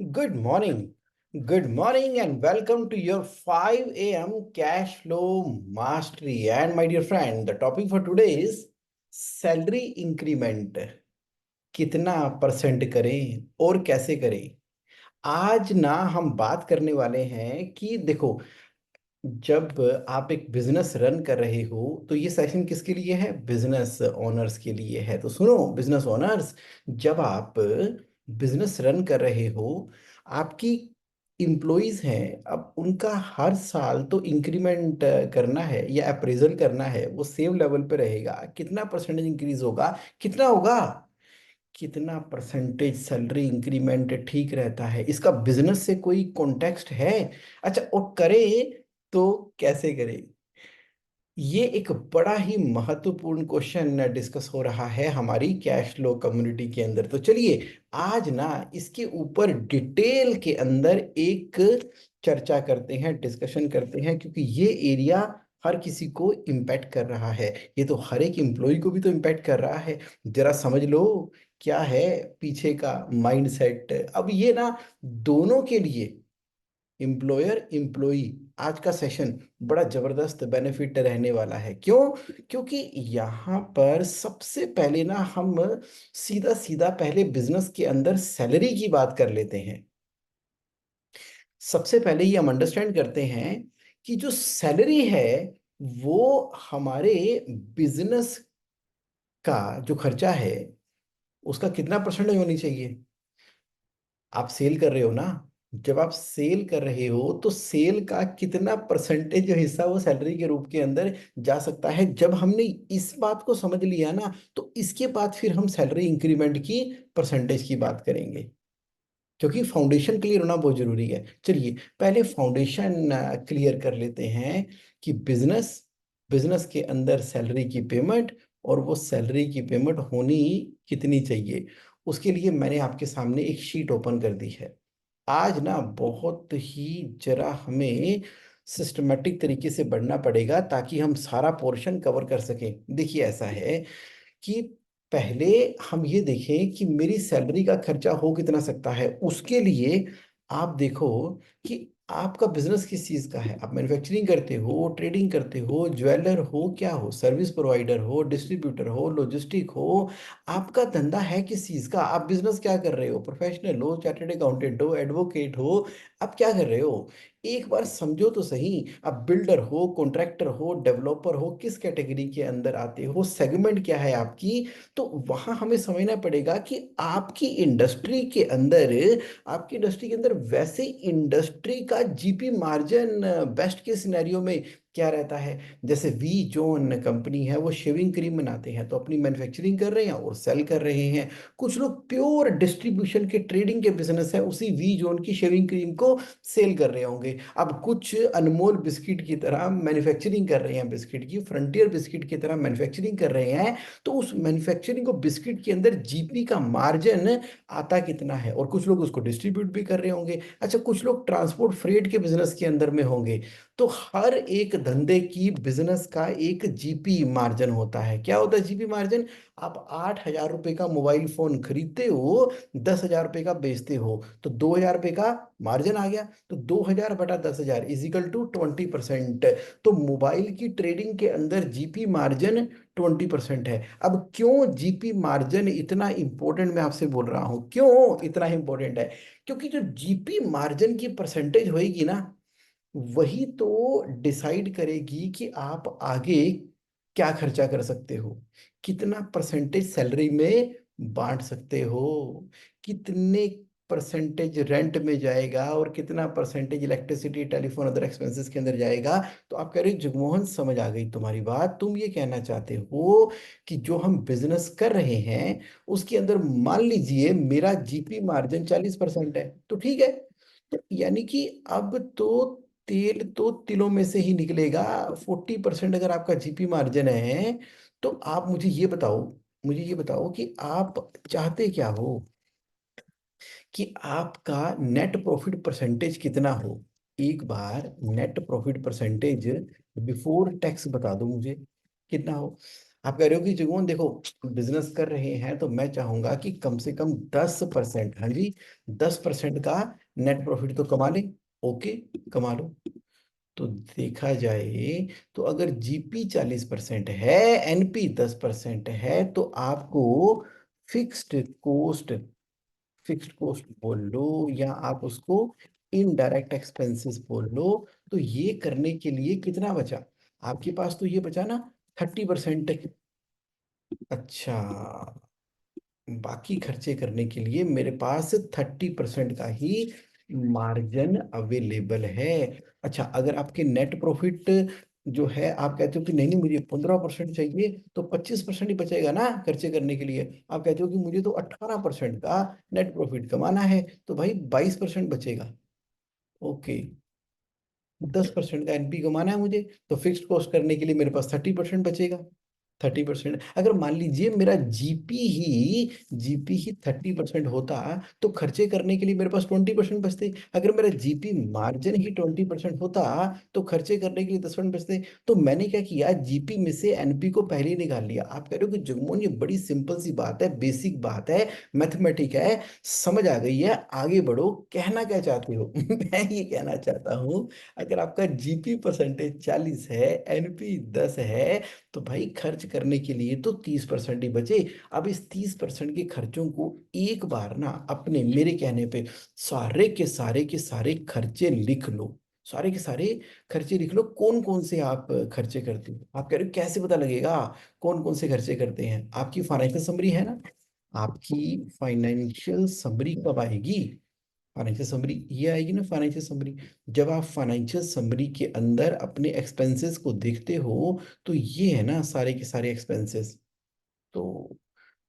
Good morning. Good morning and welcome to your 5 a.m. cash flow mastery. And my dear friend, the topic for today is salary increment. कितना percent करें और कैसे करें? आज ना हम बात करने वाले हैं कि देखो, जब आप एक बिजनेस रन कर रहे हो तो ये सेशन किसके लिए है? बिजनेस ओनर्स के लिए है। तो सुनो बिजनेस ओनर्स, जब आप बिजनेस रन कर रहे हो, आपकी इम्प्लॉइज हैं, अब उनका हर साल तो इंक्रीमेंट करना है या अप्रेजल करना है। वो सेम लेवल पे रहेगा? कितना परसेंटेज इंक्रीज होगा? कितना होगा? कितना परसेंटेज सैलरी इंक्रीमेंट ठीक रहता है? इसका बिजनेस से कोई कॉन्टेक्स्ट है? अच्छा, और करे तो कैसे करे? ये एक बड़ा ही महत्वपूर्ण क्वेश्चन डिस्कस हो रहा है हमारी कैश फ्लो कम्युनिटी के अंदर। तो चलिए आज ना इसके ऊपर डिटेल के अंदर एक चर्चा करते हैं, डिस्कशन करते हैं, क्योंकि ये एरिया हर किसी को इम्पैक्ट कर रहा है। ये तो हर एक एम्प्लॉय को भी तो इम्पैक्ट कर रहा है। जरा समझ लो क्या है पीछे का माइंडसेट। अब ये ना दोनों के लिए, एम्प्लॉयर एम्प्लॉई, आज का सेशन बड़ा जबरदस्त बेनिफिट रहने वाला है। क्यों? क्योंकि यहाँ पर सबसे पहले ना हम सीधा सीधा पहले बिजनेस के अंदर सैलरी की बात कर लेते हैं। सबसे पहले ये हम अंडरस्टैंड करते हैं कि जो सैलरी है वो हमारे बिजनेस का जो खर्चा है उसका कितना परसेंटेज होनी चाहिए? आप सेल कर रहे हो ना? जब आप सेल कर रहे हो तो सेल का कितना परसेंटेज जो हिस्सा वो सैलरी के रूप के अंदर जा सकता है? जब हमने इस बात को समझ लिया ना, तो इसके बाद फिर हम सैलरी इंक्रीमेंट की परसेंटेज की बात करेंगे, क्योंकि फाउंडेशन क्लियर होना बहुत जरूरी है। चलिए पहले फाउंडेशन क्लियर कर लेते हैं कि बिजनेस बिजनेस के अंदर सैलरी की पेमेंट, और वो सैलरी की पेमेंट होनी कितनी चाहिए। उसके लिए मैंने आपके सामने एक शीट ओपन कर दी है। आज ना बहुत ही जरा हमें सिस्टमेटिक तरीके से बढ़ना पड़ेगा ताकि हम सारा पोर्शन कवर कर सकें। देखिए ऐसा है कि पहले हम ये देखें कि मेरी सैलरी का खर्चा हो कितना सकता है। उसके लिए आप देखो कि आपका बिजनेस किस चीज का है। आप मैन्युफैक्चरिंग करते हो, ट्रेडिंग करते हो, ज्वेलर हो, क्या हो, सर्विस प्रोवाइडर हो, डिस्ट्रीब्यूटर हो, लॉजिस्टिक हो, आपका धंधा है किस चीज का? आप बिजनेस क्या कर रहे हो? प्रोफेशनल हो, चार्टर्ड अकाउंटेंट हो, एडवोकेट हो, आप क्या कर रहे हो? एक बार समझो तो सही। आप बिल्डर हो, कॉन्ट्रैक्टर हो, डेवलपर हो, किस कैटेगरी के अंदर आते हो, सेगमेंट क्या है आपकी? तो वहां हमें समझना पड़ेगा कि आपकी इंडस्ट्री के अंदर वैसे इंडस्ट्री का जीपी मार्जिन बेस्ट के सिनेरियो में क्या रहता है। जैसे वी जोन कंपनी है, वो शेविंग क्रीम बनाते हैं, तो अपनी मैन्युफैक्चरिंग कर रहे हैं और सेल कर रहे हैं। कुछ लोग प्योर डिस्ट्रीब्यूशन के, ट्रेडिंग के बिजनेस है, उसी वी जोन की शेविंग क्रीम को सेल कर रहे होंगे। अब कुछ अनमोल बिस्किट की तरह मैन्युफैक्चरिंग कर रहे हैं, बिस्किट की फ्रंटियर बिस्किट की तरह मैन्युफैक्चरिंग कर रहे हैं। तो उस मैन्युफैक्चरिंग को बिस्किट के अंदर जीपी का मार्जिन आता कितना है? और कुछ लोग उसको डिस्ट्रीब्यूट भी कर रहे होंगे। अच्छा, कुछ लोग ट्रांसपोर्ट फ्रेट के बिजनेस के अंदर में होंगे। तो हर एक धंधे की बिजनेस का एक जीपी मार्जिन होता है। क्या होता है जीपी मार्जिन? आप 8,000 रुपए का मोबाइल फोन खरीदते हो, 10,000 रुपए का बेचते हो, तो 2,000 रुपए का मार्जिन आ गया। तो 2,000 बटा 10,000 इजिकल टू 20%। तो मोबाइल की ट्रेडिंग के अंदर जीपी मार्जिन 20% है। अब क्यों जीपी मार्जिन इतना इंपॉर्टेंट मैं आपसे बोल रहा हूं? क्यों इतना इंपॉर्टेंट है? क्योंकि जो जीपी मार्जिन की परसेंटेज होएगी ना, वही तो डिसाइड करेगी कि आप आगे क्या खर्चा कर सकते हो, कितना परसेंटेज सैलरी में बांट सकते हो, कितने परसेंटेज रेंट में जाएगा, और कितना percentage electricity, telephone, other expenses के अंदर जाएगा। तो आप कह रहे हो जगमोहन समझ आ गई तुम्हारी बात। तुम ये कहना चाहते हो कि जो हम बिजनेस कर रहे हैं उसके अंदर मान लीजिए मेरा जीपी मार्जिन 40% है, तो ठीक है। तो यानी कि अब तो तेल तो तिलों में से ही निकलेगा। 40% अगर आपका जीपी मार्जिन है, तो आप मुझे ये बताओ कि आप चाहते क्या हो? कि आपका नेट प्रॉफिट परसेंटेज कितना हो? एक बार net profit percentage before tax बता दो मुझे, कितना हो? आप कह रहे हो कि जगमोहन देखो, बिजनेस कर रहे हैं तो मैं चाहूंगा कि कम से कम 10%, हाँ जी, 10% का नेट प्रॉफिट तो कमा ले। ओके, कमा लो। तो देखा जाए तो अगर जीपी 40% है, एनपी 10% है, तो आपको फिक्स्ड कॉस्ट, फिक्स्ड कॉस्ट बोल लो या आप उसको इनडायरेक्ट एक्सपेंसेस बोल लो, तो ये करने के लिए कितना बचा आपके पास? तो ये बचा ना 30%। अच्छा, बाकी खर्चे करने के लिए मेरे पास 30% का ही मार्जिन अवेलेबल है। अच्छा, अगर आपके नेट प्रॉफिट जो है, आप कहते हो कि नहीं नहीं मुझे 15% चाहिए, तो 25% ही बचेगा ना खर्चे करने के लिए। आप कहते हो कि मुझे तो 18% का नेट प्रॉफिट कमाना है, तो भाई 22% बचेगा। ओके, 10% का एनपी कमाना है मुझे, तो फिक्स्ड कॉस्ट करने के लिए मेरे पास 30% बचेगा। 30%, अगर मान लीजिए मेरा जीपी ही 30% होता, तो खर्चे करने के लिए मेरे पास 20% बचते। अगर मेरा जीपी मार्जिन ही 20% होता, तो खर्चे करने के लिए 10% बचते। तो मैंने क्या किया, जीपी में से एनपी को पहले ही निकाल लिया। आप कह रहे हो कि जगमोहन ये बड़ी सिंपल सी बात है, बेसिक बात है, मैथमेटिक है, समझ आ गई है, आगे बढ़ो, कहना क्या चाहते हो? मैं ये कहना चाहता हूँ, अगर आपका जीपी परसेंटेज 40 है, एनपी 10 है, तो भाई खर्च करने के लिए तो 30% ही बचे। अब इस 30% के खर्चों को एक बार ना अपने, मेरे कहने पे, सारे के सारे खर्चे लिख लो। सारे के सारे खर्चे लिख लो, कौन कौन से आप खर्चे करते हो। आप कह रहे हो कैसे पता लगेगा कौन कौन से खर्चे करते हैं? आपकी फाइनेंशियल समरी है ना, आपकी फाइनेंशियल समरी कब आएगी? फाइनेंशियल समरी ये आएगी ना, फाइनेंशियल समरी। जब आप फाइनेंशियल समरी के अंदर अपने एक्सपेंसेस को देखते हो, तो ये है ना सारे के सारे एक्सपेंसेस। तो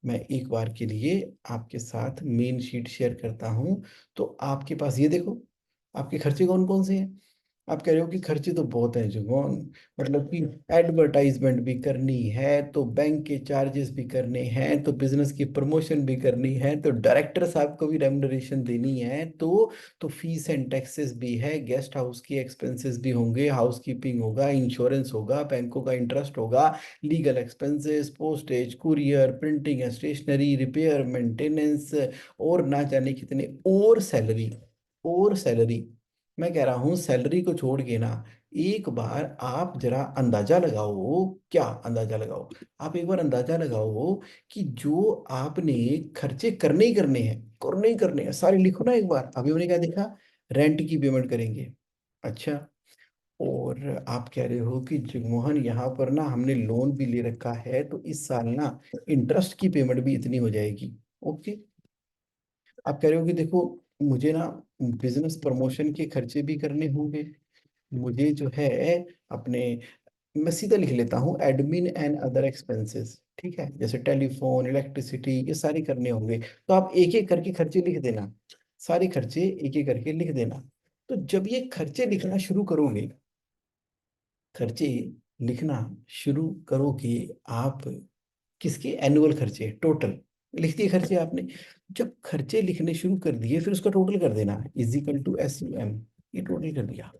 मैं एक बार के लिए आपके साथ मेन शीट शेयर करता हूँ। तो आपके पास ये देखो, आपके खर्चे कौन कौन से हैं। आप कह रहे हो कि खर्चे तो बहुत हैं जुगोन, मतलब कि एडवर्टाइजमेंट भी करनी है, तो बैंक के चार्जेस भी करने हैं, तो बिजनेस की प्रमोशन भी करनी है, तो डायरेक्टर साहब को भी रेमुनरेशन देनी है, तो फीस एंड टैक्सेस भी है, गेस्ट हाउस की एक्सपेंसेस भी होंगे, हाउस कीपिंग होगा, इंश्योरेंस होगा, बैंकों का इंटरेस्ट होगा, legal expenses, postage, courier, printing and stationery, repair, maintenance, और ना जाने कितने, और सैलरी। मैं कह रहा हूं सैलरी को छोड़ के ना, एक बार आप जरा अंदाजा लगाओ, क्या अंदाजा लगाओ, आप एक बार अंदाजा लगाओ कि जो आपने खर्चे करने ही करने हैं सारे, लिखो ना एक बार। अभी हमने क्या देखा, रेंट की पेमेंट करेंगे। अच्छा, और आप कह रहे हो कि जगमोहन यहाँ पर ना हमने लोन भी ले रखा है, तो इस साल ना इंटरेस्ट की पेमेंट भी इतनी हो जाएगी। ओके, आप कह रहे हो कि देखो, मुझे ना बिजनेस प्रमोशन के खर्चे भी करने होंगे, मुझे जो है अपने, मैं सीधा लिख लेता हूँ, एडमिन एंड अदर एक्सपेंसेस, ठीक है, जैसे टेलीफोन, इलेक्ट्रिसिटी, ये सारे करने होंगे। तो आप एक एक करके खर्चे लिख देना, सारे खर्चे एक एक करके लिख देना। तो जब ये खर्चे लिखना शुरू करोगे, खर्चे लिखना शुरू करोगे आप, किसके? एनुअल खर्चे, टोटल लिख दिए खर्चे आपने। जब खर्चे लिखने शुरू कर दिए, फिर उसका टोटल कर देना, इज इक्वल टू SUM। ये टोटल कर दिया,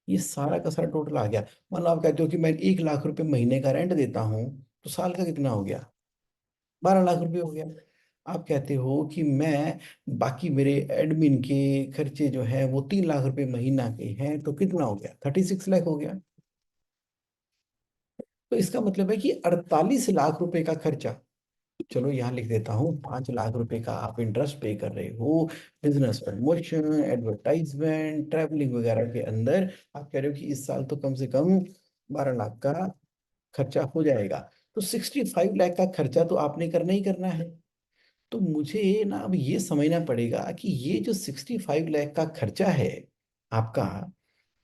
ये सारा का सारा टोटल आ गया। मान लो आप कहते हो कि मैं 1 लाख रुपए महीने का रेंट देता हूँ, तो साल का कितना हो गया? 12 लाख रुपए हो गया। आप कहते हो कि मैं, बाकी मेरे एडमिन के खर्चे जो है वो 3 लाख रुपए महीना के हैं, तो कितना हो गया? 36 लाख हो गया। तो इसका मतलब है कि 48 लाख रुपए का खर्चा, चलो यहाँ लिख देता हूँ, 5 लाख रुपए का आप इंटरेस्ट पे कर रहे हो, बिजनेस प्रमोशन, एडवर्टाइजमेंट, ट्रैवलिंग वगैरह के अंदर। आप कह रहे हो कि इस साल तो कम से कम 12 लाख का खर्चा हो जाएगा। तो 65 लाख का खर्चा तो आपने करना ही करना है। तो मुझे ना अब ये समझना पड़ेगा कि ये जो 65 लाख का खर्चा है आपका,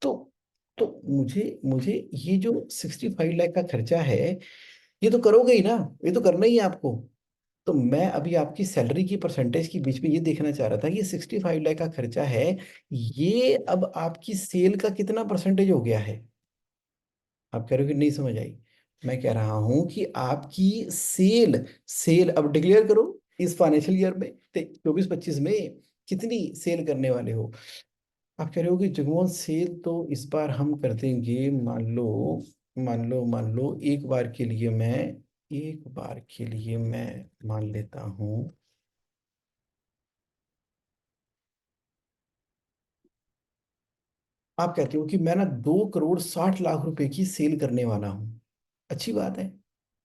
तो मुझे मुझे ये जो 65 लाख का खर्चा है, ये तो करोगे ही ना, ये तो करना ही है आपको। तो मैं अभी आपकी सैलरी की परसेंटेज के बीच में ये देखना चाह रहा था कि 65 लाख का खर्चा है, ये अब आपकी सेल का कितना परसेंटेज हो गया है? आप कह रहे हो कि नहीं समझ आई। मैं कह रहा हूं कि आपकी सेल, सेल अब डिक्लेयर करो इस फाइनेंशियल ईयर में, 24-25 में कितनी सेल करने वाले हो। आप कह रहे हो कि जगमोहन सेल तो इस बार हम कर देंगे, मान लो मान लो एक बार के लिए मैं मान लेता हूँ। आप कहते हो कि मैं ना 2 करोड़ 60 लाख रुपए की सेल करने वाला हूँ। अच्छी बात है।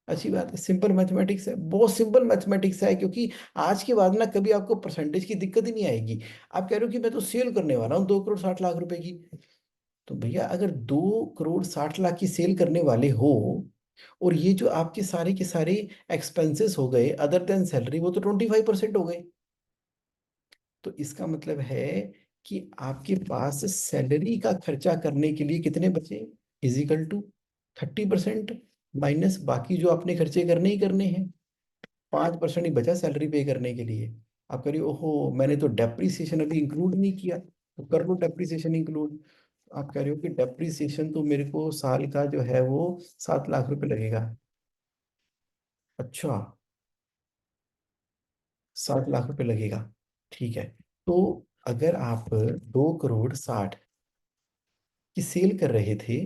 अच्छी बात है, सिंपल मैथमेटिक्स है, बहुत सिंपल मैथमेटिक्स है, क्योंकि आज के बाद ना कभी आपको परसेंटेज की दिक्कत ही नहीं आएगी। आप कह रहे हो कि मैं तो सेल करने वाला हूँ 2 करोड़ 60 लाख रुपए की। तो भैया अगर 2 करोड़ 60 लाख की सेल करने वाले हो, और ये जो आपके सारे के सारे एक्सपेंसेस हो गए अदर देन सैलरी, वो तो 25% हो गए। तो इसका मतलब है कि आपके पास सैलरी का खर्चा करने के लिए कितने बचे, इजिकल टू 30% माइनस बाकी जो आपने खर्चे करने ही करने हैं। 5% ही बचा सैलरी पे करने के लिए। आप कह रही हो, ओहो मैंने तो डेप्रीसिएशन अभी इंक्लूड नहीं किया, तो कर लो डेप्रीसिएशन इंक्लूड। आप कह रहे हो कि डेप्रीसिएशन तो मेरे को साल का जो है वो 7 लाख रुपए लगेगा। अच्छा, 7 लाख रुपए लगेगा। ठीक है। तो अगर आप 2 करोड़ 60 की सेल कर रहे थे,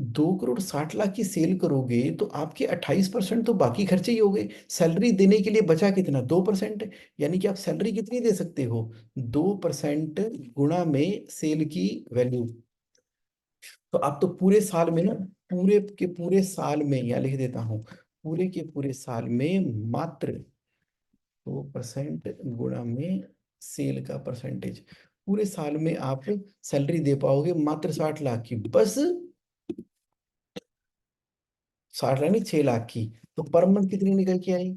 2 करोड़ 60 लाख की सेल करोगे तो आपके 28% तो बाकी खर्चे ही हो गए। सैलरी देने के लिए बचा कितना, 2%। यानी कि आप सैलरी कितनी दे सकते हो, 2% गुणा में सेल की वैल्यू। तो आप तो पूरे साल में ना, पूरे के पूरे साल में, या लिख देता हूँ, पूरे के पूरे साल में मात्र 2% गुणा में सेल का परसेंटेज, पूरे साल में आप सैलरी दे पाओगे मात्र 60 लाख की बस। 60 लाख नहीं, 6 लाख की। तो पर मंथ कितनी निकल के आई,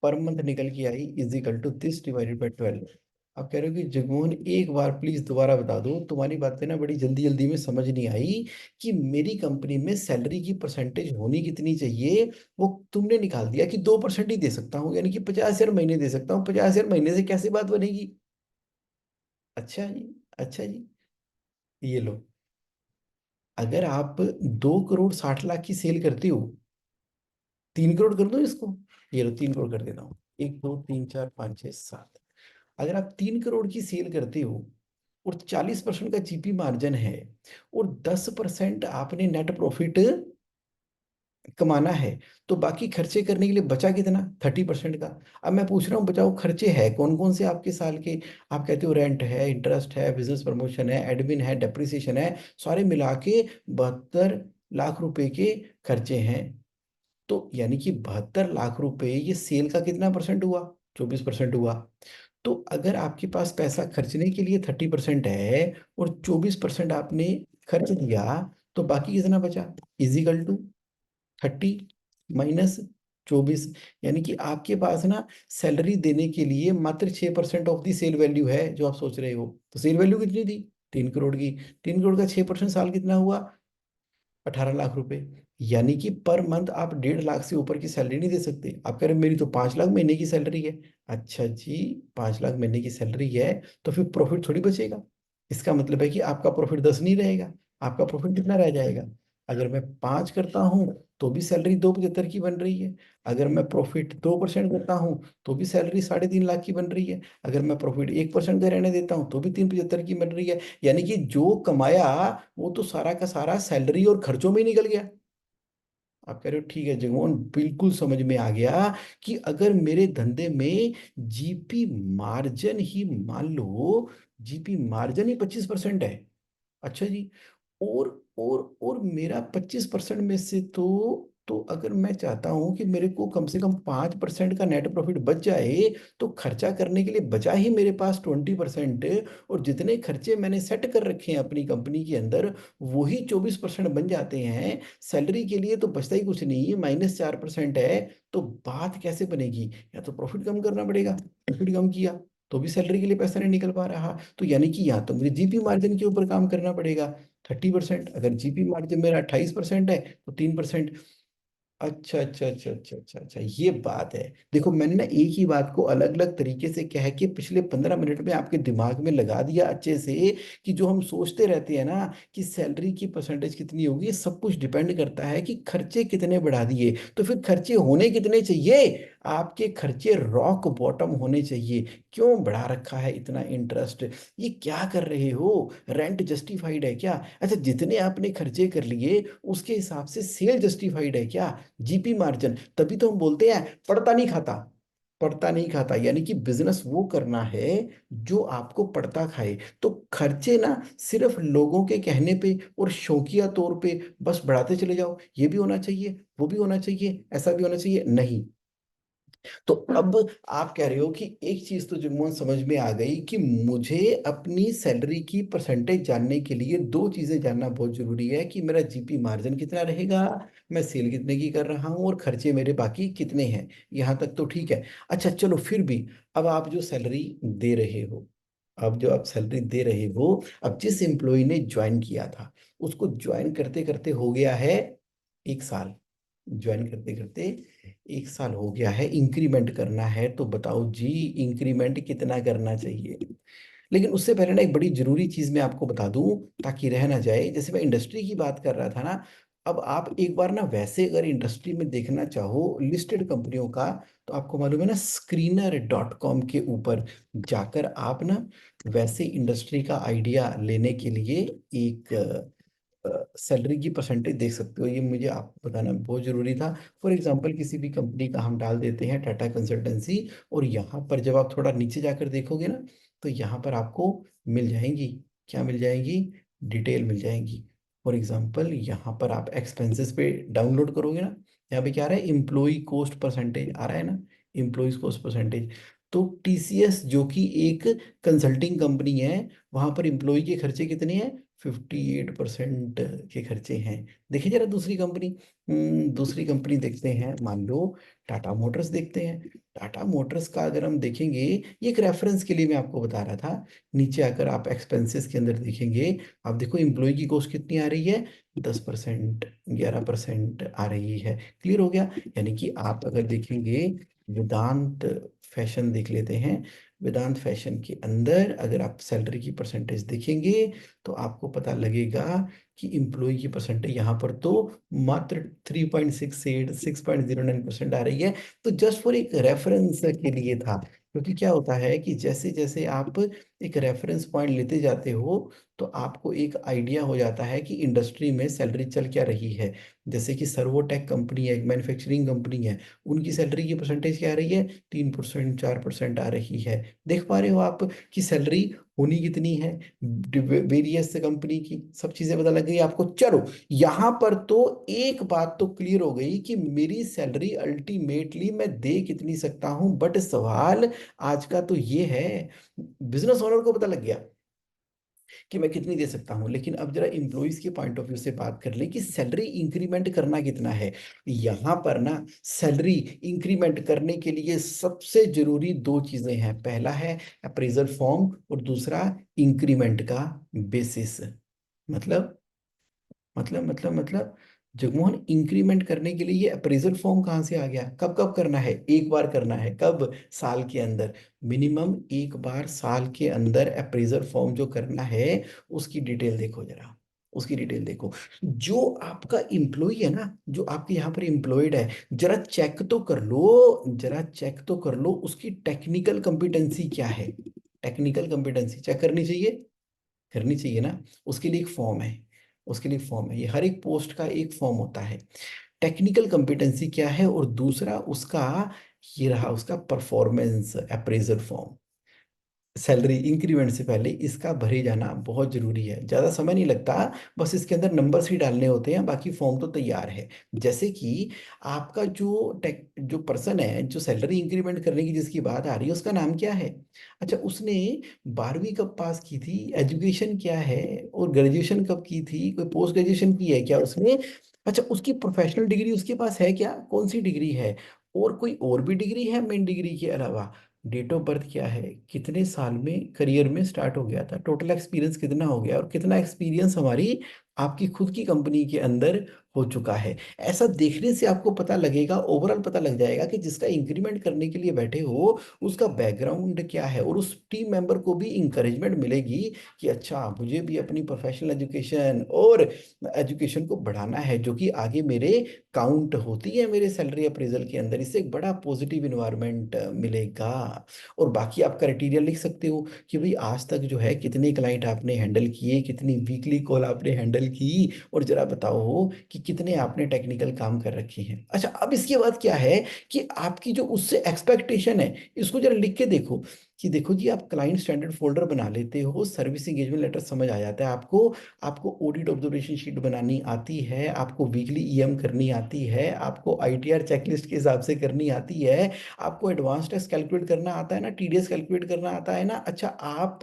पर मंथ निकल के I is equal to this divided by 12। आप कह रहे हो कि जगमोहन एक बार प्लीज दोबारा बता दो, तुम्हारी बातें ना बड़ी जल्दी जल्दी में समझ नहीं आई, कि मेरी कंपनी में सैलरी की परसेंटेज होनी कितनी चाहिए, वो तुमने निकाल दिया कि 2% ही दे सकता हूँ, यानी कि 50,000 महीने दे सकता हूँ। 50,000 महीने से कैसे बात बनेगी। अच्छा जी। अच्छा जी। ये लो, अगर आप 2 करोड़ 60 लाख की सेल करते हो, 3 करोड़ कर दो इसको, ये लो 3 करोड़ कर देता हूँ, 1 2 3 4 5 6 7। अगर आप 3 करोड़ की सेल करते हो और 40% का जीपी मार्जिन है, और 10% आपने नेट प्रॉफिट कमाना है, तो बाकी खर्चे करने के लिए बचा कितना, 30% का। अब मैं पूछ रहा हूँ बचाओ खर्चे है कौन कौन से आपके साल के। आप कहते हो रेंट है, इंटरेस्ट है, बिजनेस प्रमोशन है, एडमिन है, डेप्रिसिएशन है, सारे मिला के 72 लाख रुपए के खर्चे हैं। तो यानी कि 72 लाख रुपए, ये सेल का कितना परसेंट हुआ, 24% हुआ। तो अगर आपके पास पैसा खर्चने के लिए 30% है, और 24% आपने खर्च दिया, तो बाकी कितना बचा, इजिकल टू 30 - 24। यानी कि आपके पास ना सैलरी देने के लिए मात्र 6% ऑफ दी सेल वैल्यू है जो आप सोच रहे हो। तो सेल वैल्यू कितनी थी, 3 करोड़ की। 3 करोड़ का 6% साल कितना हुआ, 18 लाख रुपए। यानी कि पर मंथ आप 1.5 लाख से ऊपर की सैलरी नहीं दे सकते। आप कह रहे हैं मेरी तो 5 लाख महीने की सैलरी है। अच्छा जी, 5 लाख महीने की सैलरी है, तो फिर प्रॉफिट थोड़ी बचेगा। इसका मतलब है कि आपका प्रॉफिट 10 नहीं रहेगा, आपका प्रॉफिट कितना रह जाएगा। अगर मैं 5 करता हूँ तो भी सैलरी 275 की बन रही है। अगर मैं प्रॉफिट 2% करता हूँ तो भी सैलरी 3.5 लाख की बन रही है। अगर मैं प्रॉफिट 1% का रहने देता हूँ तो भी 375 की बन रही है। यानी कि जो कमाया वो तो सारा का सारा सैलरी और खर्चों में ही निकल गया। आप कह रहे हो ठीक है जगमोहन, बिल्कुल समझ में आ गया, कि अगर मेरे धंधे में जीपी मार्जिन ही मान लो, जीपी मार्जिन ही 25% है। अच्छा जी। और मेरा 25% में से तो अगर मैं चाहता हूं कि मेरे को कम से कम 5% का नेट प्रॉफिट बच जाए, तो खर्चा करने के लिए बचा ही मेरे पास 20%। और जितने खर्चे मैंने सेट कर रखे हैं अपनी कंपनी के अंदर, वही 24% बन जाते हैं। सैलरी के लिए तो बचता ही कुछ नहीं, -4% है। तो बात कैसे बनेगी, या तो प्रॉफिट कम करना पड़ेगा, प्रॉफिट कम किया तो भी सैलरी के लिए पैसा नहीं निकल पा रहा। तो यानी कि यहाँ तो मुझे जीपी मार्जिन के ऊपर काम करना पड़ेगा, 30%। अगर जीपी मार्जिन मेरा 28% है तो 3%। अच्छा अच्छा अच्छा अच्छा अच्छा अच्छा, ये बात है। देखो मैंने ना एक ही बात को अलग अलग तरीके से कह के पिछले 15 मिनट में आपके दिमाग में लगा दिया अच्छे से, कि जो हम सोचते रहते हैं ना कि सैलरी की परसेंटेज कितनी होगी, ये सब कुछ डिपेंड करता है कि खर्चे कितने बढ़ा दिए, तो फिर खर्चे होने कितने चाहिए। आपके खर्चे रॉक बॉटम होने चाहिए। क्यों बढ़ा रखा है इतना इंटरेस्ट? ये क्या कर रहे हो? रेंट जस्टिफाइड है क्या? अच्छा, जितने आपने खर्चे कर लिए उसके हिसाब से सेल जस्टिफाइड है क्या? जीपी मार्जिन, तभी तो हम बोलते हैं पड़ता नहीं खाता। पड़ता नहीं खाता यानी कि बिजनेस वो करना है जो आपको पड़ता खाए। तो खर्चे ना सिर्फ लोगों के कहने पे और शौकिया तौर पे बस बढ़ाते चले जाओ, ये भी होना चाहिए, वो भी होना चाहिए, ऐसा भी होना चाहिए, नहीं। तो अब आप कह रहे हो कि एक चीज तो जुम्मन समझ में आ गई कि मुझे अपनी सैलरी की परसेंटेज जानने के लिए दो चीजें जानना बहुत जरूरी है, कि मेरा जीपी मार्जिन कितना रहेगा, मैं सेल कितने की कर रहा हूँ, और खर्चे मेरे बाकी कितने हैं। यहाँ तक तो ठीक है। अच्छा चलो, फिर भी अब आप जो सैलरी दे रहे हो, अब जो आप सैलरी दे रहे हो, अब जिस एम्प्लॉय ने ज्वाइन किया था उसको ज्वाइन करते करते हो गया है 1 साल। ज्वाइन करते करते 1 साल हो गया है, इंक्रीमेंट करना है तो बताओ जी इंक्रीमेंट कितना करना चाहिए? लेकिन उससे पहले ना एक बड़ी जरूरी चीज मैं आपको बता दूं ताकि रह ना जाए। जैसे मैं इंडस्ट्री की बात कर रहा था ना, अब आप एक बार ना वैसे अगर इंडस्ट्री में देखना चाहो लिस्टेड कंपनियों का, तो आपको मालूम है ना, screener.com के ऊपर जाकर आप ना वैसे इंडस्ट्री का आइडिया लेने के लिए एक सैलरी की परसेंटेज देख सकते हो। ये मुझे आपको बताना बहुत जरूरी था। फॉर एग्जांपल किसी भी कंपनी का हम डाल देते हैं टाटा कंसल्टेंसी, और यहाँ पर जब आप थोड़ा नीचे जाकर देखोगे ना, तो यहाँ पर आपको मिल जाएंगी, क्या मिल जाएंगी, डिटेल मिल जाएंगी। फॉर एग्जांपल यहाँ पर आप एक्सपेंसेस पे डाउनलोड करोगे ना, यहाँ पे क्या आ रहा है, एम्प्लॉय कॉस्ट परसेंटेज आ रहा है ना, एम्प्लॉयज कॉस्ट परसेंटेज। तो टीसीएस जो कि एक कंसल्टिंग कंपनी है, वहां पर एम्प्लॉय के खर्चे कितने हैं, 58% के खर्चे हैं। देखिए जरा दूसरी कंपनी, दूसरी कंपनी देखते हैं, मान लो टाटा मोटर्स देखते हैं। टाटा मोटर्स का अगर हम देखेंगे, ये एक रेफरेंस के लिए मैं आपको बता रहा था, नीचे आकर आप एक्सपेंसेस के अंदर देखेंगे, आप देखो एम्प्लॉय की कॉस्ट कितनी आ रही है, 10%, 11% आ रही है। क्लियर हो गया? यानी कि आप अगर देखेंगे वेदांत फैशन देख लेते हैं, वेदांत फैशन के अंदर अगर आप सैलरी की परसेंटेज देखेंगे तो आपको पता लगेगा कि एम्प्लॉय की परसेंटेज यहाँ पर तो मात्र 3.68 6.09% आ रही है। तो जस्ट फॉर एक रेफरेंस के लिए था, क्योंकि क्या होता है कि जैसे जैसे आप एक रेफरेंस पॉइंट लेते जाते हो तो आपको एक आइडिया हो जाता है कि इंडस्ट्री में सैलरी चल क्या रही है। जैसे कि सर्वोटेक कंपनी है, एक मैन्युफैक्चरिंग कंपनी है, उनकी सैलरी की परसेंटेज क्या आ रही है, 3% 4% आ रही है। देख पा रहे हो आप कि सैलरी होनी कितनी है, वेरियस कंपनी की सब चीजें पता लग गई आपको। चलो, यहां पर तो एक बात तो क्लियर हो गई कि मेरी सैलरी अल्टीमेटली मैं दे कितनी सकता हूं, बट सवाल आज का तो ये है, बिजनेस ओनर को पता लग गया कि मैं कितनी दे सकता हूं, लेकिन अब जरा एम्प्लॉइज के पॉइंट ऑफ व्यू से बात कर ले कि सैलरी इंक्रीमेंट करना कितना है। यहां पर ना सैलरी इंक्रीमेंट करने के लिए सबसे जरूरी दो चीजें हैं, पहला है अप्रेजल फॉर्म और दूसरा इंक्रीमेंट का बेसिस। मतलब मतलब जगमोहन, इंक्रीमेंट करने के लिए ये अप्रेजल फॉर्म कहाँ से आ गया? कब कब करना है? एक बार करना है, कब? साल के अंदर। मिनिमम एक बार साल के अंदर अप्रेजल फॉर्म जो करना है, उसकी डिटेल देखो जरा, उसकी डिटेल देखो। जो आपका एम्प्लॉय है ना, जो आपके यहाँ पर एम्प्लॉयड है, जरा चेक तो कर लो, जरा चेक तो कर लो उसकी टेक्निकल कंपिटेंसी क्या है। टेक्निकल कंपिटेंसी चेक करनी चाहिए, करनी चाहिए ना। उसके लिए एक फॉर्म है, उसके लिए फॉर्म है, ये हर एक पोस्ट का एक फॉर्म होता है। टेक्निकल कंपिटेंसी क्या है, और दूसरा उसका ये रहा उसका performance appraisal form. Salary increment से पहले इसका भरे जाना बहुत जरूरी है, ज्यादा समय नहीं लगता, बस इसके अंदर नंबर्स ही डालने होते हैं, बाकी फॉर्म तो तैयार है। जैसे कि आपका जो टेक जो पर्सन है, जो सैलरी इंक्रीमेंट करने की जिसकी बात आ रही है, उसका नाम क्या है? अच्छा, उसने 12वीं कब पास की थी, एजुकेशन क्या है, और ग्रेजुएशन कब की थी, कोई पोस्ट ग्रेजुएशन की है क्या उसने? अच्छा, उसकी प्रोफेशनल डिग्री उसके पास है क्या, कौन सी डिग्री है, और कोई और भी डिग्री है मेन डिग्री के अलावा? डेट ऑफ बर्थ क्या है, कितने साल में करियर में स्टार्ट हो गया था, टोटल एक्सपीरियंस कितना हो गया, और कितना एक्सपीरियंस हमारी आपकी खुद की कंपनी के अंदर हो चुका है। ऐसा देखने से आपको पता लगेगा, ओवरऑल पता लग जाएगा कि जिसका इंक्रीमेंट करने के लिए बैठे हो उसका बैकग्राउंड क्या है, और उस टीम मेंबर को भी इंकरेजमेंट मिलेगी कि अच्छा मुझे भी अपनी प्रोफेशनल एजुकेशन और एजुकेशन को बढ़ाना है, जो कि आगे मेरे काउंट होती है मेरे सैलरी अप्रेजल के अंदर। इससे एक बड़ा पॉजिटिव इन्वायरमेंट मिलेगा। और बाकी आप क्राइटेरिया लिख सकते हो कि भाई आज तक जो है कितने क्लाइंट आपने हैंडल किए, कितनी वीकली कॉल आपने हैंडल की, और जरा बताओ कि कितने आपने टेक्निकल काम कर रखे हैं। अच्छा, अब इसके बाद क्या है कि आपकी जो उससे एक्सपेक्टेशन है, इसको जरा लिख के देखो कि देखो जी, आप क्लाइंट स्टैंडर्ड फोल्डर बना लेते हो, सर्विस एंगेजमेंट लेटर समझ आ जाता है आपको, आपको ऑडिट ऑब्जर्वेशन शीट बनानी आती है, आपको वीकली ईएम करनी आती है, आपको आईटीआर चेकलिस्ट के हिसाब से करनी आती है, आपको एडवांस टैक्स कैलकुलेट करना आता है ना, टीडीएस कैलकुलेट करना आता है ना। अच्छा, आप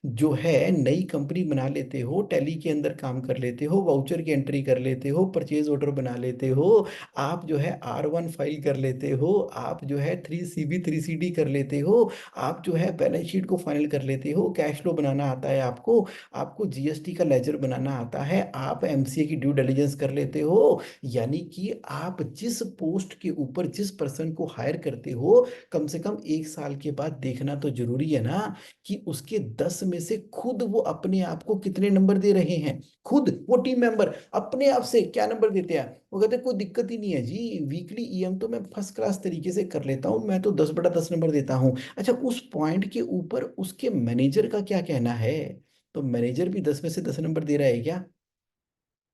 जो है नई कंपनी बना लेते हो, टैली के अंदर काम कर लेते हो, वाउचर की एंट्री कर लेते हो, परचेज ऑर्डर बना लेते हो, आप जो है R1 फाइल कर लेते हो, आप जो है 3CB 3CD कर लेते हो, आप जो है बैलेंस शीट को फाइनल कर लेते हो, कैश फ्लो बनाना आता है आपको, आपको जीएसटी का लेजर बनाना आता है, आप एमसीए की ड्यू डिलिजेंस कर लेते हो। यानी कि आप जिस पोस्ट के ऊपर जिस पर्सन को हायर करते हो, कम से कम 1 साल के बाद देखना तो जरूरी है ना कि उसके 10 में से खुद वो अपने आप को कितने नंबर दे रहे हैं। खुद वो टीम मेंबर अपने आप से क्या नंबर देते हैं, वो कहते हैं कोई दिक्कत ही नहीं है जी, वीकली ईएम तो मैं फर्स्ट क्लास तरीके से कर लेता हूँ, मैं तो 10/10 नंबर देता हूँ। अच्छा, उस पॉइंट के ऊपर उसके मैनेजर का क्या कहना है? तो मैनेजर भी 10 में से 10 नंबर दे रहा है क्या?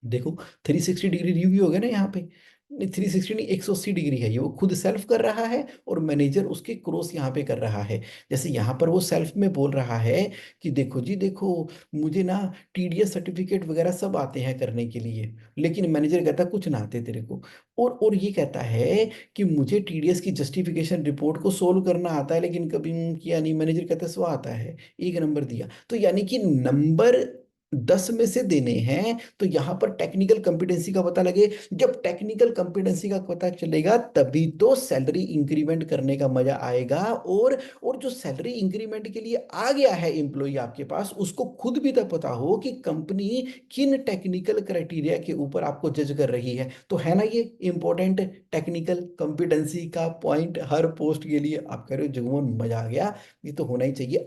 देखो, 360 डिग्री रिव्यू हो गया ना यहाँ पे। नहीं, 360 नहीं, 180 डिग्री है, ये वो खुद सेल्फ कर रहा है और मैनेजर उसके क्रॉस यहाँ पे कर रहा है। जैसे यहाँ पर वो सेल्फ में बोल रहा है कि देखो जी देखो, मुझे ना टीडीएस सर्टिफिकेट वगैरह सब आते हैं करने के लिए, लेकिन मैनेजर कहता कुछ ना आते तेरे को। और ये कहता है कि मुझे टीडीएस की जस्टिफिकेशन रिपोर्ट को सोल्व करना आता है, लेकिन कभी किया नहीं। मैनेजर कहता है सो आता है, 1 नंबर दिया। तो यानी कि नंबर 10 में से देने हैं, तो यहां पर टेक्निकल कंपिटेंसी का पता लगे। जब टेक्निकल कंपिटेंसी का पता चलेगा तभी तो सैलरी इंक्रीमेंट करने का मजा आएगा। और जो सैलरी इंक्रीमेंट के लिए आ गया है एम्प्लॉय आपके पास, उसको खुद भी तो पता हो कि कंपनी किन टेक्निकल क्राइटेरिया के ऊपर आपको जज कर रही है। तो है ना ये इंपॉर्टेंट टेक्निकल कंपिटेंसी का पॉइंट हर पोस्ट के लिए। आप कह रहे हो जगमोहन मजा आ गया, ये तो होना ही चाहिए।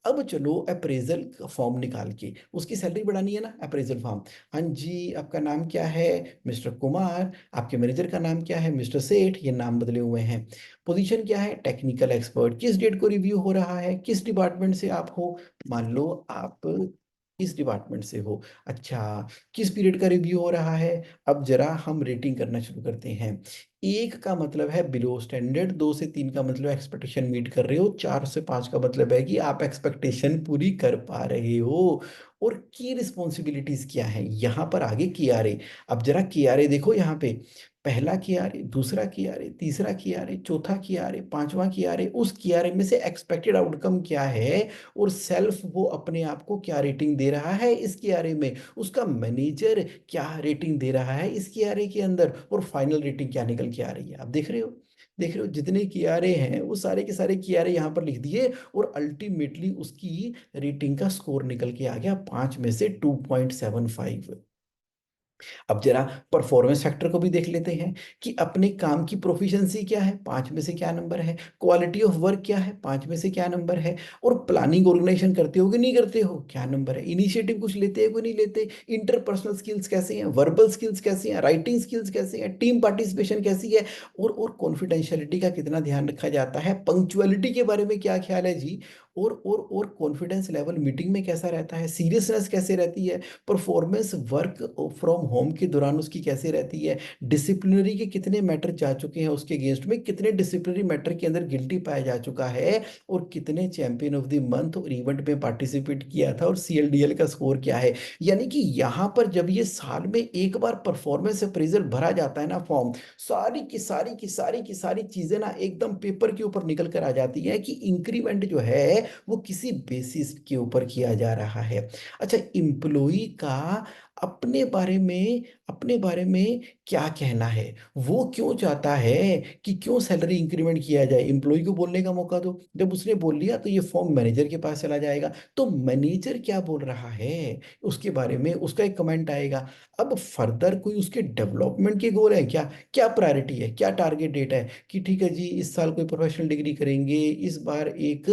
अब चलो अप्रेजल का फॉर्म निकाल के उसकी सैलरी बढ़ानी है ना, अप्रेजल फॉर्म। हाँ जी, आपका नाम क्या है? मिस्टर कुमार। आपके मैनेजर का नाम क्या है? मिस्टर सेठ। ये नाम बदले हुए हैं। पोजीशन क्या है? Technical expert. किस डेट को रिव्यू हो रहा है? किस डिपार्टमेंट से आप हो? मान लो आप इस डिपार्टमेंट से हो। अच्छा, किस पीरियड का रिव्यू हो रहा है? अब जरा हम रेटिंग करना शुरू करते हैं। 1 का मतलब है बिलो स्टैंडर्ड, 2 से 3 का मतलब एक्सपेक्टेशन मीट कर रहे हो, 4 से 5 का मतलब है कि आप एक्सपेक्टेशन पूरी कर पा रहे हो। और की रिस्पॉन्सिबिलिटीज क्या है यहाँ पर? आगे KRA। अब जरा KRA देखो यहाँ पे, पहला KRA, दूसरा KRA, तीसरा KRA, चौथा KRA, पांचवा KRA, उस KRA में से एक्सपेक्टेड आउटकम क्या है, और सेल्फ वो अपने आप को क्या रेटिंग दे रहा है इस KRA में, उसका मैनेजर क्या रेटिंग दे रहा है इस KRA के अंदर, और फाइनल रेटिंग क्या निकल के आ रही है। आप देख रहे हो जितने KRA हैं वो सारे के सारे KRA यहाँ पर लिख दिए, और अल्टीमेटली उसकी रेटिंग का स्कोर निकल के आ गया 5 में से 2.75। अब जरा परफॉर्मेंस फैक्टर को भी देख लेते हैं कि अपने काम की प्रोफिशिएंसी क्या है, 5 में से क्या नंबर है, क्वालिटी ऑफ वर्क क्या है, 5 में से क्या नंबर है, और प्लानिंग ऑर्गेनाइजेशन करते हो कि नहीं करते हो, क्या नंबर है, इनिशिएटिव कुछ लेते हो कि नहीं लेते, इंटरपर्सनल स्किल्स कैसे हैं, वर्बल स्किल्स कैसे हैं, राइटिंग स्किल्स कैसे हैं, टीम पार्टिसिपेशन कैसी है, और कॉन्फिडेंशियलिटी का कितना ध्यान रखा जाता है, पंक्चुअलिटी के बारे में क्या ख्याल है जी, और कॉन्फिडेंस लेवल मीटिंग में कैसा रहता है, सीरियसनेस कैसे रहती है, परफॉर्मेंस वर्क फ्रॉम होम के दौरान उसकी कैसे रहती है, डिसिप्लिनरी के कितने मैटर जा चुके हैं उसके अगेंस्ट में, कितने डिसिप्लिनरी मैटर के अंदर गिल्टी पाया जा चुका है, और कितने चैंपियन ऑफ द मंथ और इवेंट में पार्टिसिपेट किया था, और CLDL का स्कोर क्या है। यानी कि यहाँ पर जब ये साल में एक बार परफॉर्मेंस अप्रेजल भरा जाता है ना फॉर्म, सारी की सारी चीजें ना एकदम पेपर के ऊपर निकल कर आ जाती है कि इंक्रीमेंट जो है वो किसी बेसिस के ऊपर किया जा रहा है। अच्छा, इम्प्लॉई का अपने बारे में क्या कहना है, वो क्यों चाहता है कि क्यों सैलरी इंक्रीमेंट किया जाए, एम्प्लॉय को बोलने का मौका दो। जब उसने बोल लिया तो ये फॉर्म मैनेजर के पास चला जाएगा, तो मैनेजर क्या बोल रहा है उसके बारे में उसका एक कमेंट आएगा। अब फर्दर कोई उसके डेवलपमेंट के गोल है क्या, क्या प्रायोरिटी है, क्या टारगेट डेट है कि ठीक है जी इस साल कोई प्रोफेशनल डिग्री करेंगे, इस बार एक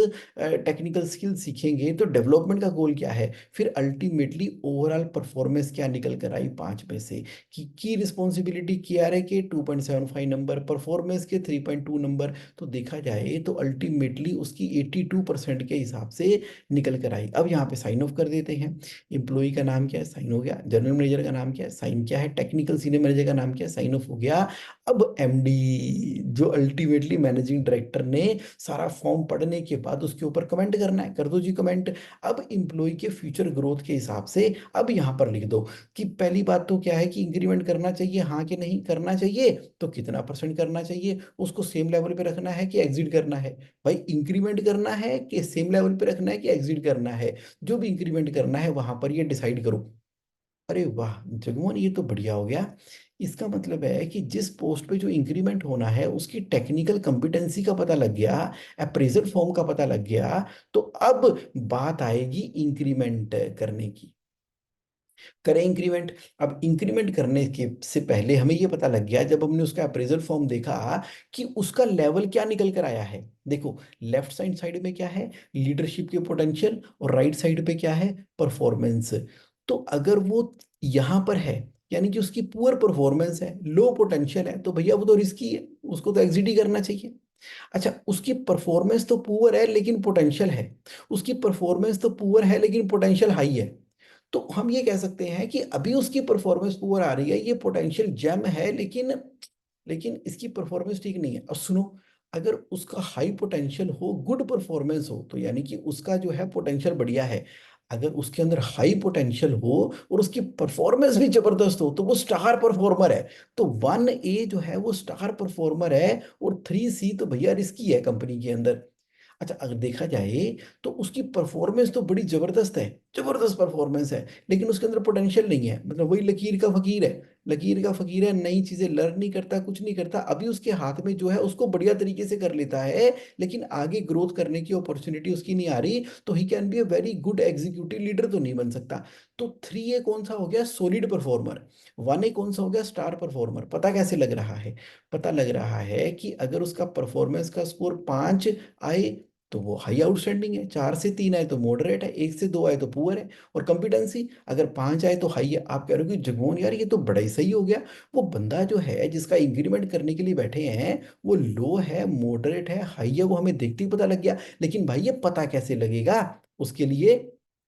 टेक्निकल स्किल सीखेंगे, तो डेवलपमेंट का गोल क्या है। फिर अल्टीमेटली ओवरऑल परफॉर्मेंस क्या निकल कर आई 5 में से, कि की रिस्पॉन्सिबिलिटी KRA के 2.75 नंबर, परफॉर्मेंस के 3.2 नंबर, तो देखा जाए तो अल्टीमेटली उसकी 82% के हिसाब से निकल कर आई। अब यहाँ पे साइन ऑफ कर देते हैं। एम्प्लॉय का नाम क्या है, साइन हो गया। जनरल मैनेजर का नाम क्या है, साइन क्या है। टेक्निकल सीनियर मैनेजर का नाम क्या है, साइन ऑफ हो गया। अब MD, जो अल्टीमेटली मैनेजिंग डायरेक्टर ने सारा फॉर्म पढ़ने के बाद उसके ऊपर कमेंट करना है, कर दो जी कमेंट। अब इंप्लॉय के फ्यूचर ग्रोथ के हिसाब से अब यहाँ पर लिख दो कि पहली बात तो क्या है कि इंक्रीमेंट करना चाहिए, हाँ कि नहीं करना चाहिए, तो कितना परसेंट करना चाहिए, उसको सेम लेवल पे रखना है कि एग्जिट करना है। भाई इंक्रीमेंट करना है कि सेम लेवल पे रखना है कि एग्जिट करना है, जो भी इंक्रीमेंट करना है वहां पर ये डिसाइड करो। अरे वाह जगमोहन, ये तो बढ़िया हो गया। इसका मतलब है कि जिस पोस्ट पे जो इंक्रीमेंट होना है उसकी टेक्निकल कंपिटेंसी का पता लग गया, अप्रेजल फॉर्म का पता लग गया, तो अब बात आएगी इंक्रीमेंट करने की। करें इंक्रीमेंट। अब इंक्रीमेंट करने के से पहले हमें ये पता लग गया जब हमने उसका अप्रेजल फॉर्म देखा कि उसका लेवल क्या निकल कर आया है। देखो लेफ्ट साइड में क्या है, लीडरशिप के पोटेंशियल, और राइट साइड पे क्या है, परफॉर्मेंस। तो अगर वो यहाँ पर है, यानी कि उसकी पुअर परफॉर्मेंस है, लो पोटेंशियल है, तो भैया वो तो रिस्की है, उसको तो एग्जिट ही करना चाहिए। अच्छा उसकी परफॉर्मेंस तो पुअर है लेकिन पोटेंशियल है, उसकी परफॉर्मेंस तो पुअर है लेकिन पोटेंशियल हाई है, तो हम ये कह सकते हैं कि अभी उसकी परफॉर्मेंस पुअर आ रही है, ये पोटेंशियल जेम है, लेकिन इसकी परफॉर्मेंस ठीक नहीं है। अब सुनो, अगर उसका हाई पोटेंशियल हो, गुड परफॉर्मेंस हो, तो यानी कि उसका जो है पोटेंशियल बढ़िया है। अगर उसके अंदर हाई पोटेंशियल हो और उसकी परफॉर्मेंस भी जबरदस्त हो, तो वो स्टार परफॉर्मर है। तो 1A जो है वो स्टार परफॉर्मर है, और 3C तो भैया रिस्की है कंपनी के अंदर। अच्छा अगर देखा जाए तो उसकी परफॉर्मेंस तो बड़ी जबरदस्त है, जबरदस्त परफॉर्मेंस है, लेकिन उसके अंदर पोटेंशियल नहीं है। मतलब वही लकीर का फकीर है, लकीर का फकीर है, नई चीजें लर्न नहीं करता, कुछ नहीं करता, अभी उसके हाथ में जो है उसको बढ़िया तरीके से कर लेता है, लेकिन आगे ग्रोथ करने की अपॉर्चुनिटी उसकी नहीं आ रही, तो he can be a very good executive leader तो नहीं बन सकता। तो 3A कौन सा हो गया, सॉलिड परफॉर्मर। 1A कौन सा हो गया, स्टार परफॉर्मर। पता कैसे लग रहा है, पता लग रहा है कि अगर उसका परफॉर्मेंस का स्कोर 5 आए तो वो हाई आउटस्टैंडिंग है, 4 से 3 आए तो मॉडरेट है, 1 से 2 आए तो पुअर है, और कॉम्पिटेंसी अगर 5 आए तो हाई है। आप कह रहे हो कि जगमोहन यार ये तो बड़ा ही सही हो गया, वो बंदा जो है जिसका इंक्रीमेंट करने के लिए बैठे हैं वो लो है, मॉडरेट है, हाई है, वो हमें देखते ही पता लग गया, लेकिन भाई ये पता कैसे लगेगा, उसके लिए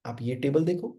आप ये टेबल देखो,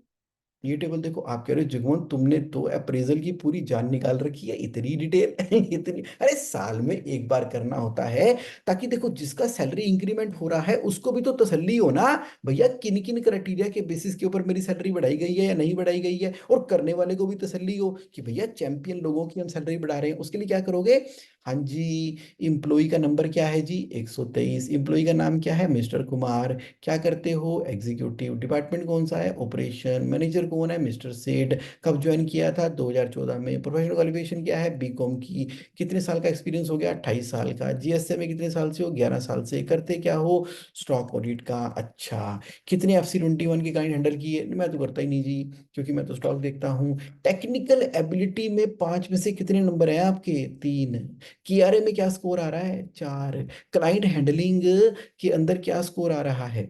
ये टेबल देखो। आप कह रहे हो जुगमन तुमने तो अप्रेजल की पूरी जान निकाल रखी है, इतनी डिटेल इतनी, अरे साल में एक बार करना होता है, ताकि देखो जिसका सैलरी इंक्रीमेंट हो रहा है उसको भी तो तसल्ली हो ना, भैया किन किन क्राइटेरिया के बेसिस के ऊपर मेरी सैलरी बढ़ाई गई है या नहीं बढ़ाई गई है, और करने वाले को भी तसल्ली हो कि भैया चैंपियन लोगों की हम सैलरी बढ़ा रहे हैं। उसके लिए क्या करोगे, हाँ जी, इम्प्लॉय का नंबर क्या है जी, 123। इम्प्लॉय का नाम क्या है, मिस्टर कुमार। क्या करते हो, एग्जीक्यूटिव। डिपार्टमेंट कौन सा है, ऑपरेशन। मैनेजर कौन है, मिस्टर सेठ। कब ज्वाइन किया था, 2014 में। प्रोफेशनल क्वालिफिकेशन क्या है, बीकॉम की। कितने साल का एक्सपीरियंस हो गया, 28 साल का। GSA में कितने साल से हो, 11 साल से। करते क्या हो, स्टॉक ऑडिट का। अच्छा कितने FC 21 की क्लाइंट हैंडल किए, मैं तो करता ही नहीं जी, क्योंकि मैं तो स्टॉक देखता हूँ। टेक्निकल एबिलिटी में 5 में से कितने नंबर हैं आपके, 3। KRA में क्या स्कोर आ रहा है, 4। क्लाइंट हैंडलिंग के अंदर क्या स्कोर आ रहा है,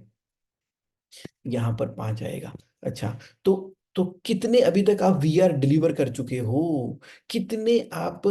यहाँ पर 5 आएगा। अच्छा तो कितने अभी तक आप VR डिलीवर कर चुके हो, कितने आप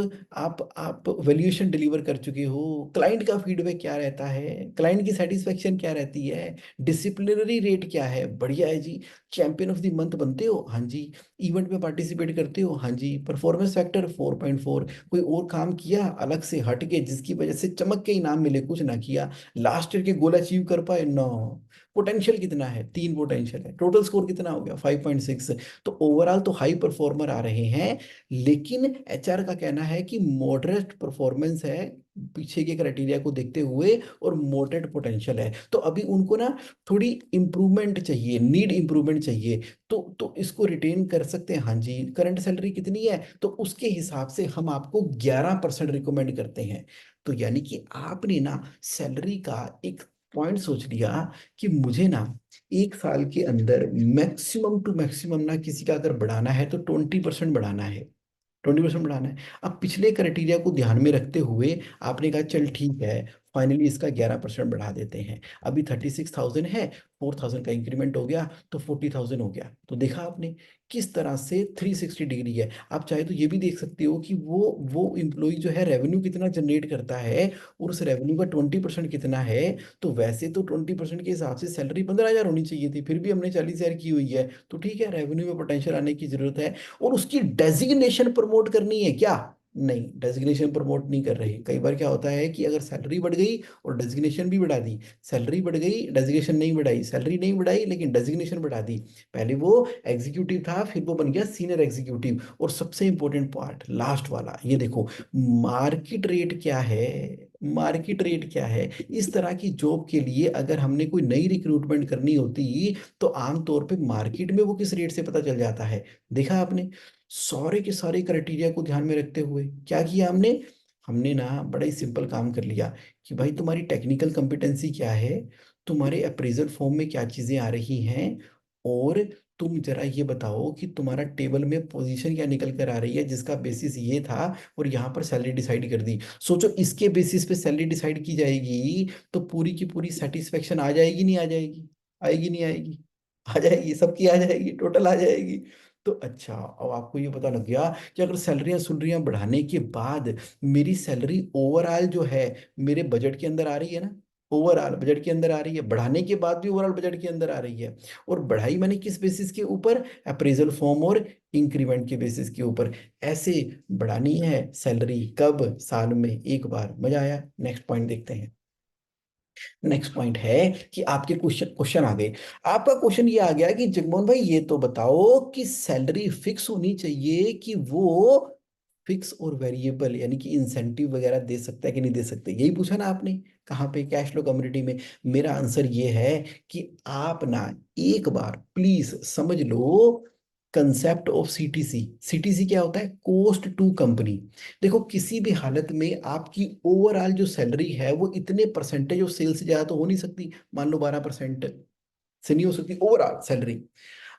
वैल्यूएशन डिलीवर कर चुके हो, क्लाइंट का फीडबैक क्या रहता है, क्लाइंट की सेटिस्फेक्शन क्या रहती है, डिसिप्लिनरी रेट क्या है, बढ़िया है जी। चैंपियन ऑफ द मंथ बनते हो, हाँ जी। इवेंट में पार्टिसिपेट करते हो, हाँ जी। Performance factor 4.4। कोई और काम किया अलग से हट के जिसकी वजह से चमक के इनाम मिले, कुछ ना किया। लास्ट ईयर के गोल अचीव कर पाए, नो। पोटेंशियल कितना है, 3 पोटेंशियल है। टोटल स्कोर कितना हो गया, 5.6। तो ओवरऑल तो हाई परफॉर्मर आ रहे हैं, लेकिन HR का कहना है कि मॉडरेट परफॉर्मेंस है, पीछे के क्राइटेरिया को देखते हुए और मोटेड पोटेंशियल है, तो अभी उनको ना थोड़ी इम्प्रूवमेंट चाहिए, नीड इम्प्रूवमेंट चाहिए। तो इसको रिटेन कर सकते हैं, हाँ जी। करंट सैलरी कितनी है, तो उसके हिसाब से हम आपको 11% रिकमेंड करते हैं। तो यानी कि आपने ना सैलरी का एक पॉइंट सोच लिया कि मुझे ना 1 साल के अंदर मैक्सिमम टू मैक्सिमम ना किसी का अगर बढ़ाना है तो 20% बढ़ाना है, 20% बढ़ाना है। अब पिछले क्राइटेरिया को ध्यान में रखते हुए आपने कहा चल ठीक है, फाइनली इसका 11% बढ़ा देते हैं। अभी 36,000 है, 4,000 का इंक्रीमेंट हो गया तो 40,000 हो गया। तो देखा आपने किस तरह से 360 डिग्री है। आप चाहे तो ये भी देख सकते हो कि वो एम्प्लॉय जो है रेवेन्यू कितना जनरेट करता है और उस रेवेन्यू का 20% कितना है। तो वैसे तो 20% के हिसाब से सैलरी 15,000 होनी चाहिए थी, फिर भी हमने 40,000 की हुई है, तो ठीक है, रेवेन्यू में पोटेंशियल आने की जरूरत है। और उसकी डेजिग्नेशन प्रमोट करनी है क्या? नहीं, डेजिग्नेशन प्रमोट नहीं कर रहे। कई बार क्या होता है कि अगर सैलरी बढ़ गई और डेजिग्नेशन भी बढ़ा दी, सैलरी बढ़ गई डेजिग्नेशन नहीं बढ़ाई, सैलरी नहीं बढ़ाई लेकिन डेजिग्नेशन बढ़ा दी। पहले वो एग्जीक्यूटिव था, फिर वो बन गया सीनियर एग्जीक्यूटिव। और सबसे इंपॉर्टेंट पार्ट लास्ट वाला, ये देखो, मार्केट रेट क्या है, मार्केट रेट क्या है। इस तरह की जॉब के लिए अगर हमने कोई नई रिक्रूटमेंट करनी होती तो आमतौर पे मार्केट में वो किस रेट से पता चल जाता है। देखा आपने, सारे के सारे क्राइटेरिया को ध्यान में रखते हुए क्या किया हमने, हमने ना बड़ा ही सिंपल काम कर लिया कि भाई तुम्हारी टेक्निकल कंपिटेंसी क्या है, तुम्हारे अप्रेजल फॉर्म में क्या चीजें आ रही हैं, और तुम जरा ये बताओ कि तुम्हारा टेबल में पोजीशन क्या निकल कर आ रही है जिसका बेसिस ये था, और यहाँ पर सैलरी डिसाइड कर दी। सोचो इसके बेसिस पे सैलरी डिसाइड की जाएगी तो पूरी की पूरी सेटिस्फेक्शन आ जाएगी नहीं आ जाएगी? आएगी नहीं आएगी? आ जाएगी, सबकी आ जाएगी, टोटल आ जाएगी। तो अच्छा, अब आपको ये पता लग गया कि अगर सैलरियां सुलरियां बढ़ाने के बाद मेरी सैलरी ओवरऑल जो है मेरे बजट के अंदर आ रही है ना, ओवरऑल बजट के अंदर आ रही है, बढ़ाने के बाद भी ओवरऑल बजट के अंदर आ रही है। और बढ़ाई मैंने किस बेसिस के ऊपर, अप्रेजल फॉर्म और इंक्रीमेंट के बेसिस के ऊपर। ऐसे बढ़ानी है सैलरी, कब, साल में एक बार। मजा आया? नेक्स्ट पॉइंट देखते हैं। नेक्स्ट पॉइंट है कि आपके क्वेश्चन क्वेश्चन आ गए। आपका क्वेश्चन ये आ गया कि जगमोहन भाई ये तो बताओ कि सैलरी फिक्स होनी चाहिए कि वो फिक्स और वेरिएबल, यानी कि इंसेंटिव वगैरह दे सकता है कि नहीं दे सकते, यही पूछा ना आपने। कहाँ पे, कैश फ्लो कम्युनिटी में। मेरा आंसर ये है कि आप ना एक बार प्लीज समझ लो कंसेप्ट ऑफ सीटीसी। सीटीसी क्या होता है? Cost to company. देखो किसी भी हालत में आपकी ओवरऑल जो सैलरी है वो इतने परसेंटेज ऑफ सेल से ज्यादा तो हो नहीं सकती। मान लो 12% से नहीं हो सकती ओवरऑल सैलरी।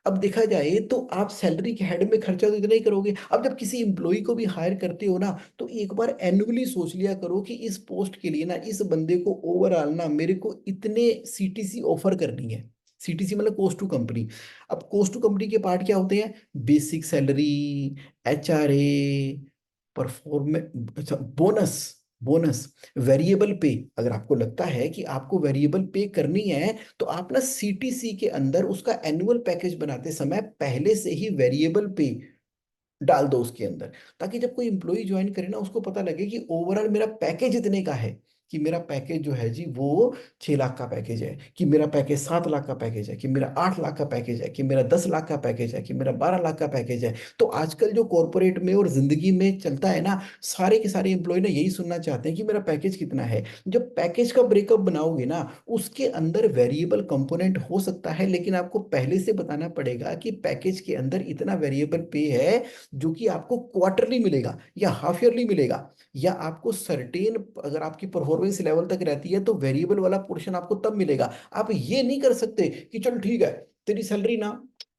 अब देखा जाए तो आप सैलरी के हेड में खर्चा तो इतना ही करोगे। अब जब किसी एम्प्लॉय को भी हायर करते हो ना, तो एक बार एनुअली सोच लिया करो कि इस पोस्ट के लिए ना, इस बंदे को ओवरऑल ना मेरे को इतने सीटीसी ऑफर करनी है। सीटीसी मतलब कॉस्ट टू कंपनी। अब कॉस्ट टू कंपनी के पार्ट क्या होते हैं? बेसिक सैलरी, एचआरए, परफॉर्मेंस, अच्छा बोनस, बोनस, वेरिएबल पे। अगर आपको लगता है कि आपको वेरिएबल पे करनी है तो आप ना सीटीसी के अंदर उसका एनुअल पैकेज बनाते समय पहले से ही वेरिएबल पे डाल दो उसके अंदर, ताकि जब कोई इंप्लॉई ज्वाइन करे ना उसको पता लगे कि ओवरऑल मेरा पैकेज इतने का है। कि मेरा पैकेज जो है जी वो 6 लाख का पैकेज है, कि मेरा पैकेज 7 लाख का पैकेज है, कि मेरा 8 लाख का पैकेज है, कि मेरा 10 लाख का पैकेज है, कि मेरा 12 लाख का पैकेज है। तो आजकल जो कॉरपोरेट में और जिंदगी में चलता है ना, सारे के सारे एम्प्लॉय ना यही सुनना चाहते हैं कि मेरा पैकेज कितना है। जब पैकेज का ब्रेकअप बनाओगे ना, उसके अंदर वेरिएबल कंपोनेंट हो सकता है, लेकिन आपको पहले से बताना पड़ेगा कि पैकेज के अंदर इतना वेरिएबल पे है जो कि आपको क्वार्टरली मिलेगा या हाफ ईयरली मिलेगा, या आपको सर्टेन, अगर आपकी परफॉर्मेंस लेवल तक रहती है तो वेरिएबल वाला पोर्शन आपको तब मिलेगा। आप ये नहीं कर सकते कि चल ठीक है, तेरी सैलरी ना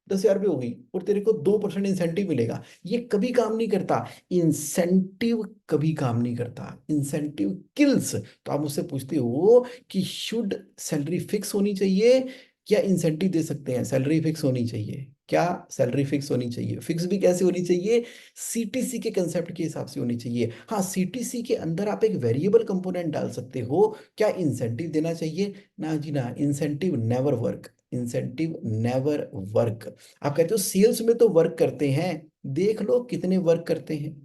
10,000 रुपये होगी और तेरे को 2% इंसेंटिव मिलेगा। ये कभी काम नहीं करता। इंसेंटिव कभी काम नहीं करता, इंसेंटिव किल्स। तो आप मुझसे पूछते हो कि शुड सैलरी फिक्स होनी चाहिए क्या इंसेंटिव दे सकते हैं? सैलरी फिक्स होनी चाहिए। क्या? सैलरी फिक्स होनी चाहिए। फिक्स भी कैसे होनी चाहिए? सीटीसी के कंसेप्ट के हिसाब से होनी चाहिए। हाँ, सीटीसी के अंदर आप एक वेरिएबल कंपोनेंट डाल सकते हो। क्या इंसेंटिव देना चाहिए? ना जी ना, incentive never work, incentive never work. आप कहते हो सेल्स में तो वर्क करते हैं, देख लो कितने वर्क करते हैं,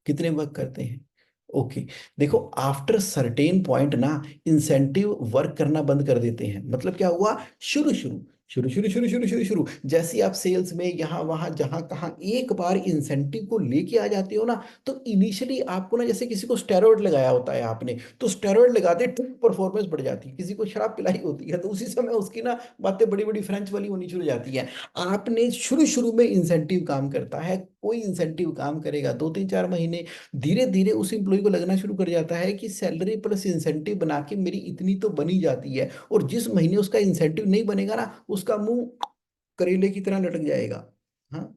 कितने वर्क करते हैं। ओके, देखो आफ्टर सर्टेन पॉइंट ना इंसेंटिव वर्क करना बंद कर देते हैं। मतलब क्या हुआ? शुरू शुरू शुरू शुरू शुरू शुरू शुरू शुरू जैसे ही आप सेल्स में यहाँ वहां जहां कहाँ एक बार इंसेंटिव को लेके आ जाते हो ना, तो इनिशियली आपको ना, जैसे किसी को स्टेरॉइड लगाया होता है आपने, तो स्टेरॉइड लगाते परफॉर्मेंस बढ़ जाती है। किसी को शराब पिलाई होती है तो उसी समय उसकी ना बातें बड़ी बड़ी फ्रेंच वाली होनी शुरू हो जाती है। आपने शुरू शुरू में इंसेंटिव काम करता है, कोई इंसेंटिव काम करेगा 2 3 4 महीने, धीरे धीरे उस एम्प्लॉय को लगना शुरू कर जाता है कि सैलरी प्लस इंसेंटिव बना के मेरी इतनी तो बनी जाती है, और जिस महीने उसका इंसेंटिव नहीं बनेगा ना, उसका मुंह करेले की तरह लटक जाएगा। हाँ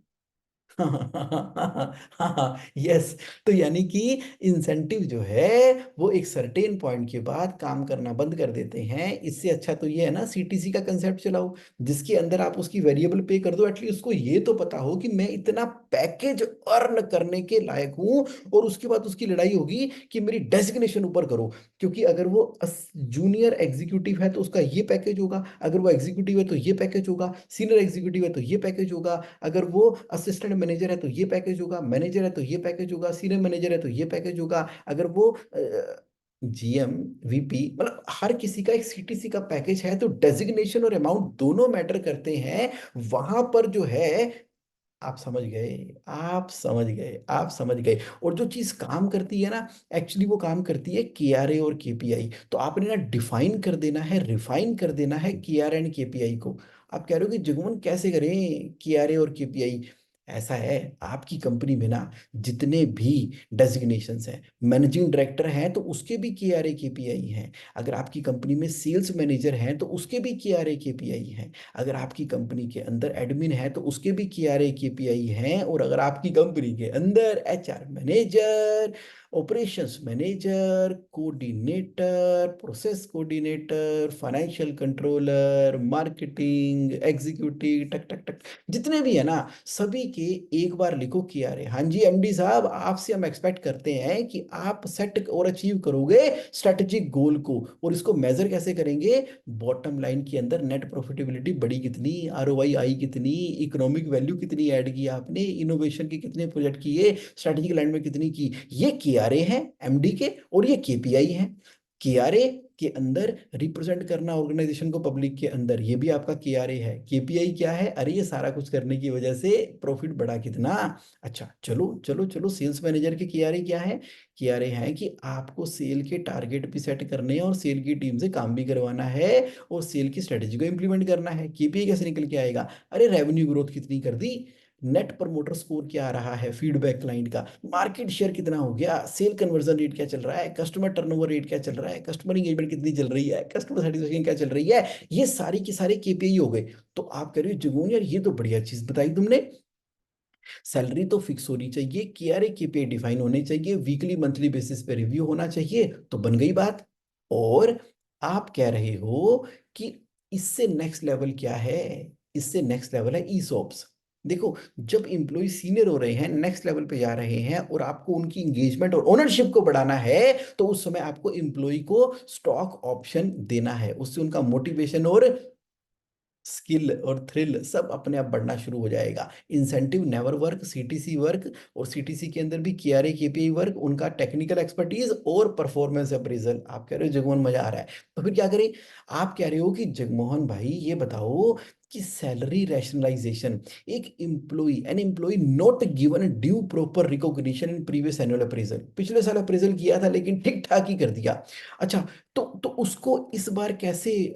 हाँ यस। तो यानी कि इंसेंटिव जो है वो एक सर्टेन पॉइंट के बाद काम करना बंद कर देते हैं। इससे अच्छा तो ये है ना, सीटीसी का कंसेप्ट चलाओ, जिसके अंदर आप उसकी वेरिएबल पे कर दो, एटलीस्ट उसको ये तो पता हो कि मैं इतना पैकेज अर्न करने के लायक हूं। और उसके बाद उसकी लड़ाई होगी कि मेरी डेजिग्नेशन ऊपर करो, क्योंकि अगर वो जूनियर एग्जीक्यूटिव है तो उसका ये पैकेज होगा, अगर वो एग्जीक्यूटिव है तो ये पैकेज होगा, सीनियर एग्जीक्यूटिव है तो ये पैकेज होगा, अगर वो असिस्टेंट मैनेजर है तो ये पैकेज होगा, मैनेजर है तो ये पैकेज होगा, सीनियर मैनेजर है तो ये पैकेज होगा, अगर वो जीएम वीपी, मतलब हर किसी का एक सीटीसी का पैकेज है। तो डेजिग्नेशन और अमाउंट दोनों मैटर करते हैं। वहां पर जो है, आप समझ गए, आप समझ गए, आप समझ गए। और जो चीज काम करती है ना, एक्चुअली वो काम करती है केआरए और केपीआई। तो आपने ना डिफाइन कर देना है, रिफाइन कर देना है केआर एंड केपीआई को। आप कह रहे हो कि जुगमन कैसे करें केआरए और केपीआई? ऐसा है, आपकी कंपनी में ना जितने भी डेजिग्नेशंस हैं, मैनेजिंग डायरेक्टर हैं तो उसके भी केआरए केपीआई हैं, अगर आपकी कंपनी में सेल्स मैनेजर हैं तो उसके भी केआरए केपीआई हैं, अगर आपकी कंपनी के अंदर एडमिन है तो उसके भी केआरए केपीआई हैं, और अगर आपकी कंपनी के अंदर HR manager, operations manager, coordinator, process coordinator, financial controller, marketing executive, टक टक टक, जितने भी है ना, सभी के एक बार लिखो केआरए। हाँ जी एमडी साहब, आपसे हम एक्सपेक्ट करते हैं कि आप सेट और अचीव करोगे स्ट्रेटेजिक गोल को। और इसको मेजर कैसे करेंगे? बॉटम लाइन के अंदर नेट प्रॉफिटेबिलिटी बढ़ी कितनी, आरओआई आई कितनी, इकोनॉमिक वैल्यू कितनी ऐड की आपने, इनोवेशन के कितने प्रोजेक्ट किए, स्ट्रेटेजिक लाइन में कितनी की। ये केआरए हैं एमडी के, और ये केपीआई हैं। केआरए के अंदर रिप्रेजेंट करना ऑर्गेनाइजेशन को पब्लिक के अंदर, ये भी आपका केआरए है। केपीआई क्या है? अरे ये सारा कुछ करने की वजह से प्रॉफिट बढ़ा कितना। अच्छा चलो चलो चलो, सेल्स मैनेजर के केआरए क्या है? केआरए है कि आपको सेल के टारगेट भी सेट करने हैं और सेल की टीम से काम भी करवाना है और सेल की स्ट्रेटेजी को इंप्लीमेंट करना है। केपीआई कैसे निकल के आएगा? अरे रेवेन्यू ग्रोथ कितनी कर दी, नेट प्रमोटर स्कोर क्या आ रहा है, फीडबैक क्लाइंट का, मार्केट शेयर कितना हो गया, सेल कन्वर्जन रेट क्या चल रहा है, कस्टमर टर्नओवर रेट क्या चल रहा है, कस्टमर इंगेजमेंट कितनी चल रही है, कस्टमर सेटिस्फेक्शन क्या चल रही है। ये सारी की सारे केपीआई हो गए। तो आप कह रहे हो जुगनू यार ये तो बढ़िया चीज बताई तुमने, सैलरी तो फिक्स होनी चाहिए, केआरए केपीआई डिफाइन होने चाहिए, वीकली मंथली बेसिस पे रिव्यू होना चाहिए, तो बन गई बात। और आप कह रहे हो कि इससे नेक्स्ट लेवल क्या है? इससे नेक्स्ट लेवल है ईसॉप्स। देखो, जब एम्प्लॉय सीनियर हो रहे हैं, नेक्स्ट लेवल पे जा रहे हैं, और आपको उनकी इंगेजमेंट और ओनरशिप को बढ़ाना है, तो उस समय आपको एम्प्लॉय को स्टॉक ऑप्शन देना है। उससे उनका मोटिवेशन और स्किल और थ्रिल सब अपने आप बढ़ना शुरू हो जाएगा। Incentive never work, CTC work, और सीटीसी के अंदर भी केआरए केपीआई वर्क, उनका टेक्निकल एक्सपर्टीज और परफॉर्मेंस अप्रेजल। आप कह रहे हो जगमोहन मजा आ रहा है, तो फिर क्या करें? आप कह रहे हो कि जगमोहन भाई ये बताओ कि सैलरी रैशनलाइजेशन, एक employee an employee not given due proper recognition in previous annual appraisal, पिछले साल अप्रेजल किया था लेकिन ठीक ठाक ही कर दिया। अच्छा, तो उसको इस बार कैसे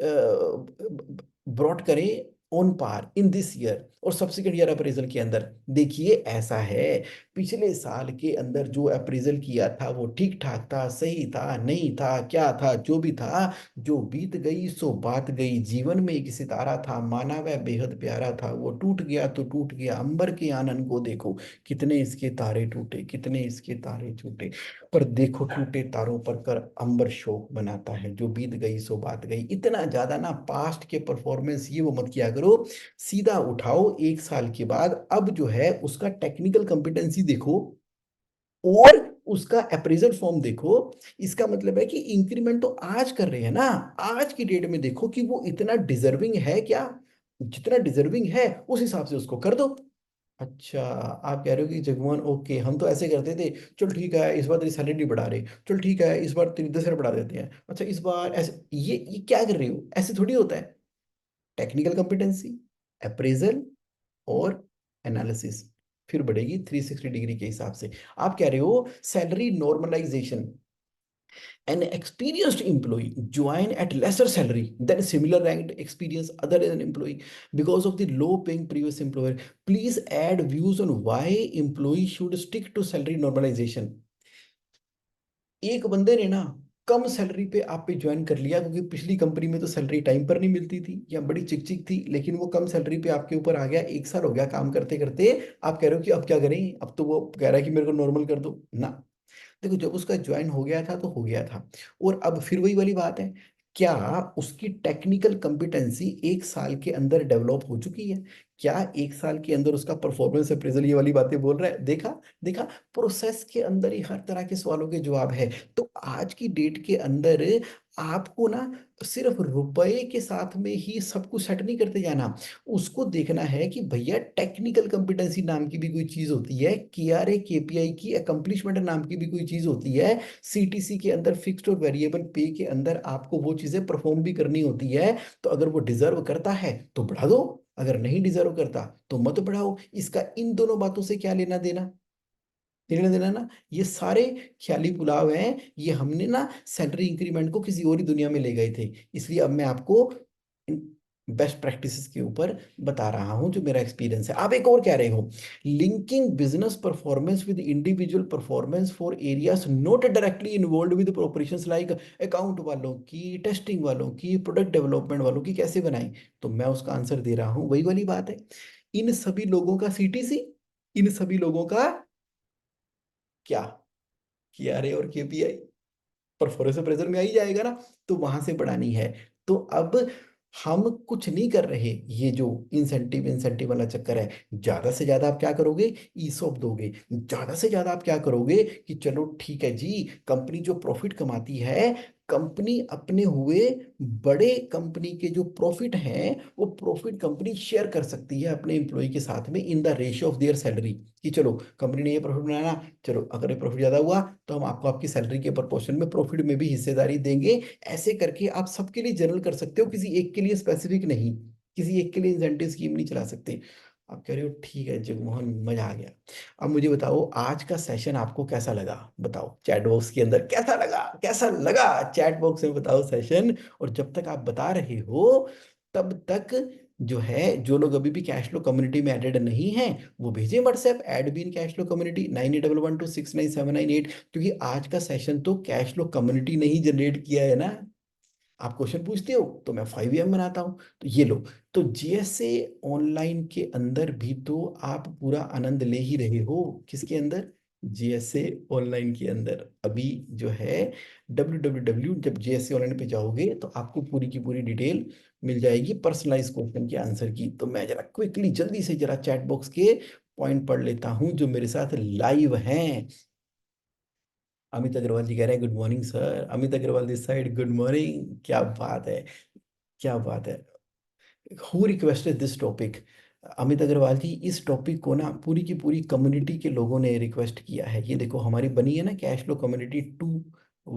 ब्रॉट करें on par in this year और सब्सिक्वेंट ईयर अप्रेजल के अंदर? देखिए ऐसा है, पिछले साल के अंदर जो अप्रेजल किया था वो ठीक ठाक था, सही था, नहीं था, क्या था, जो भी था, जो बीत गई सो बात गई। जीवन में एक सितारा था, माना वह बेहद प्यारा था, वो टूट गया तो टूट गया, अंबर के आनन को देखो, कितने इसके तारे टूटे, कितने इसके तारे टूटे, पर देखो टूटे तारों पर कर अंबर शोक बनाता है, जो बीत गई सो बात गई। इतना ज्यादा ना पास्ट के परफॉर्मेंस ये वो मत किया करो, सीधा उठाओ एक साल के बाद, अब जो है उसका टेक्निकल कंपिटेंसी देखो और उसका अप्रेजल फॉर्म देखो। इसका मतलब है कि इंक्रीमेंट तो आज कर रहे हैं ना, आज की डेट में देखो कि वो इतना डिजर्विंग है क्या, जितना डिजर्विंग है उस हिसाब से उसको कर दो। अच्छा, आप कह रहे हो कि जगमोहन ओके, हम तो ऐसे करते थे, चल ठीक है इस बार तेरी सैलरी बढ़ा रहे, चल ठीक है इस बार तेरी 10,000 बढ़ा देते हैं, अच्छा इस बार ऐसे, ये क्या कर रही हो? ऐसे थोड़ी होता है। टेक्निकल कॉम्पिटेंसी, अप्रेजल और एनालिसिस, फिर बढ़ेगी 360 डिग्री के हिसाब से। आप कह रहे हो salary normalisation, an experienced employee join at lesser salary than similar ranked experienced other than employee because of the low paying previous employer. Please add views on why employee should stick to salary normalization. एक बंदे ने ना कम salary पे आप पे join कर लिया क्योंकि पिछली कंपनी में तो सैलरी टाइम पर नहीं मिलती थी या बड़ी चिक चिक थी, लेकिन वो कम सैलरी पे आपके ऊपर आ गया, 1 साल हो गया काम करते करते। आप कह रहे हो कि अब क्या करें, अब तो वो कह रहा है कि मेरे को नॉर्मल कर दो ना। देखो जब उसका ज्वाइन हो गया था तो हो गया था, और अब फिर वही वाली बात है, क्या उसकी टेक्निकल कंपिटेंसी 1 साल के अंदर डेवलप हो चुकी है? क्या 1 साल के अंदर उसका परफॉर्मेंस अप्रेजल ये वाली बातें बोल रहा है? देखा, देखा, प्रोसेस के अंदर ही हर तरह के सवालों के जवाब है। तो आज की डेट के अंदर आपको ना सिर्फ रुपए के साथ में ही सब कुछ सेट नहीं करते जाना, उसको देखना है कि भैया टेक्निकल कंपिटेंसी नाम की भी कोई चीज होती है, KRA KPI की अकम्पलिशमेंट नाम की भी कोई चीज होती है, CTC के अंदर फिक्स्ड और वेरिएबल पे के अंदर आपको वो चीजें परफॉर्म भी करनी होती है। तो अगर वो डिजर्व करता है तो बढ़ा दो, अगर नहीं डिजर्व करता तो मत बढ़ाओ। इसका इन दोनों बातों से क्या लेना देना, लेना देना ना? ये सारे ख्याली पुलाव हैं, ये हमने ना सैलरी इंक्रीमेंट को किसी और ही दुनिया में ले गए थे। इसलिए अब मैं आपको बेस्ट प्रैक्टिसेस के ऊपर बता रहा हूं जो मेरा एक्सपीरियंस है। आप एक और कह रहे हो, linking business performance with individual performance for areas not directly involve with operations, like account वालों की, टेस्टिंग वालों की, प्रोडक्ट डेवलपमेंट वालों की कैसे बनाई? तो मैं उसका आंसर दे रहा हूं, वही वाली बात है, इन सभी लोगों का CTC, इन सभी लोगों का क्या, KRA और KPI परफॉर्मेंस अप्रेजल में आ ही जाएगा ना, तो वहां से बढ़ानी है। तो अब हम कुछ नहीं कर रहे, ये जो इंसेंटिव इंसेंटिव वाला चक्कर है, ज्यादा से ज्यादा आप क्या करोगे, ईसॉप दोगे, ज्यादा से ज्यादा आप क्या करोगे कि चलो ठीक है जी, कंपनी जो प्रॉफिट कमाती है, कंपनी अपने हुए बड़े कंपनी के जो प्रॉफिट हैं वो प्रॉफिट कंपनी शेयर कर सकती है अपने एम्प्लॉय के साथ में in the ratio of their salary, कि चलो कंपनी ने ये प्रॉफिट बनाया, चलो अगर ये प्रॉफिट ज्यादा हुआ तो हम आपको आपकी सैलरी के प्रोपोर्शन में प्रॉफिट में भी हिस्सेदारी देंगे। ऐसे करके आप सबके लिए जनरल कर सकते हो, किसी एक के लिए स्पेसिफिक नहीं, किसी एक के लिए इंसेंटिव स्कीम नहीं चला सकते। आप कह रहे हो ठीक है जगमोहन, मजा आ गया। अब मुझे बताओ आज का सेशन आपको कैसा लगा, बताओ चैट बॉक्स के अंदर कैसा लगा, कैसा लगा चैट बॉक्स में बताओ सेशन। और जब तक आप बता रहे हो तब तक जो है, जो लोग अभी भी कैश फ्लो कम्युनिटी में एडेड नहीं है वो भेजें WhatsApp, add been cash flow community 9811269798, क्योंकि आज का सेशन तो कैश फ्लो कम्युनिटी ने ही जनरेट किया है ना। आप क्वेश्चन पूछते हो तो मैं 5 AM बनाता हूँ, तो ये लो। तो GSA ऑनलाइन के अंदर भी तो आप पूरा आनंद ले ही रहे हो, किसके अंदर, GSA ऑनलाइन के अंदर। अभी जो है www, जब GSA ऑनलाइन पे जाओगे तो आपको पूरी की पूरी डिटेल मिल जाएगी पर्सनलाइज क्वेश्चन के आंसर की। तो मैं जरा क्विकली जल्दी से जरा चैट बॉक्स के पॉइंट पढ़ लेता हूँ जो मेरे साथ लाइव हैं। अमित अग्रवाल जी कह रहे हैं good morning sir, Amit Agarwal this side, good morning, क्या बात है, क्या बात है। Who requested this topic? Amit Agarwal ji, इस टॉपिक को ना पूरी की पूरी कम्युनिटी के लोगों ने रिक्वेस्ट किया है। ये देखो हमारी बनी है ना कैश फ्लो कम्युनिटी 2,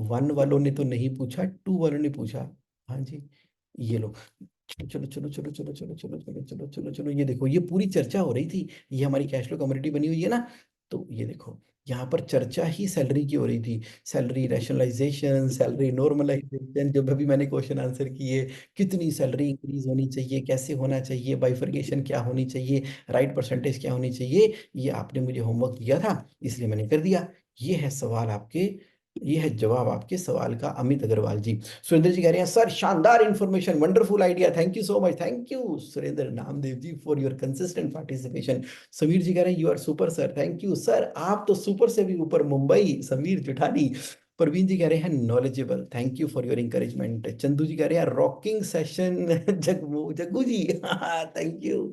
1 वालों ने तो नहीं पूछा, 2 वालों ने पूछा। हाँ जी, ये लो, चलो चलो चलो चलो चलो चलो चलो चलो चलो चलो, ये देखो ये पूरी चर्चा हो रही थी, ये हमारी कैश फ्लो कम्युनिटी बनी हुई है ना। तो ये देखो यहाँ पर चर्चा ही सैलरी की हो रही थी, सैलरी रैशनलाइजेशन, सैलरी नॉर्मलाइजेशन, जब अभी मैंने क्वेश्चन आंसर किए, कितनी सैलरी इंक्रीज होनी चाहिए, कैसे होना चाहिए, बाइफर्केशन क्या होनी चाहिए, राइट परसेंटेज क्या होनी चाहिए, ये आपने मुझे होमवर्क दिया था इसलिए मैंने कर दिया। ये है सवाल आपके, ये है जवाब आपके सवाल का, अमित अग्रवाल जी। सुरेंद्र जी कह रहे हैं सर शानदार information, wonderful idea, thank you so much, thank you Surendra Namdev ji for your consistent participation. Sameer ji कह रहे हैं you are super sir, thank you sir, आप तो सुपर से भी ऊपर, मुंबई समीर जुठानी। प्रवीण जी कह रहे हैं knowledgeable, thank you for your encouragement. Chandu ji कह रहे हैं rocking session Jaggu Jaggu ji thank you.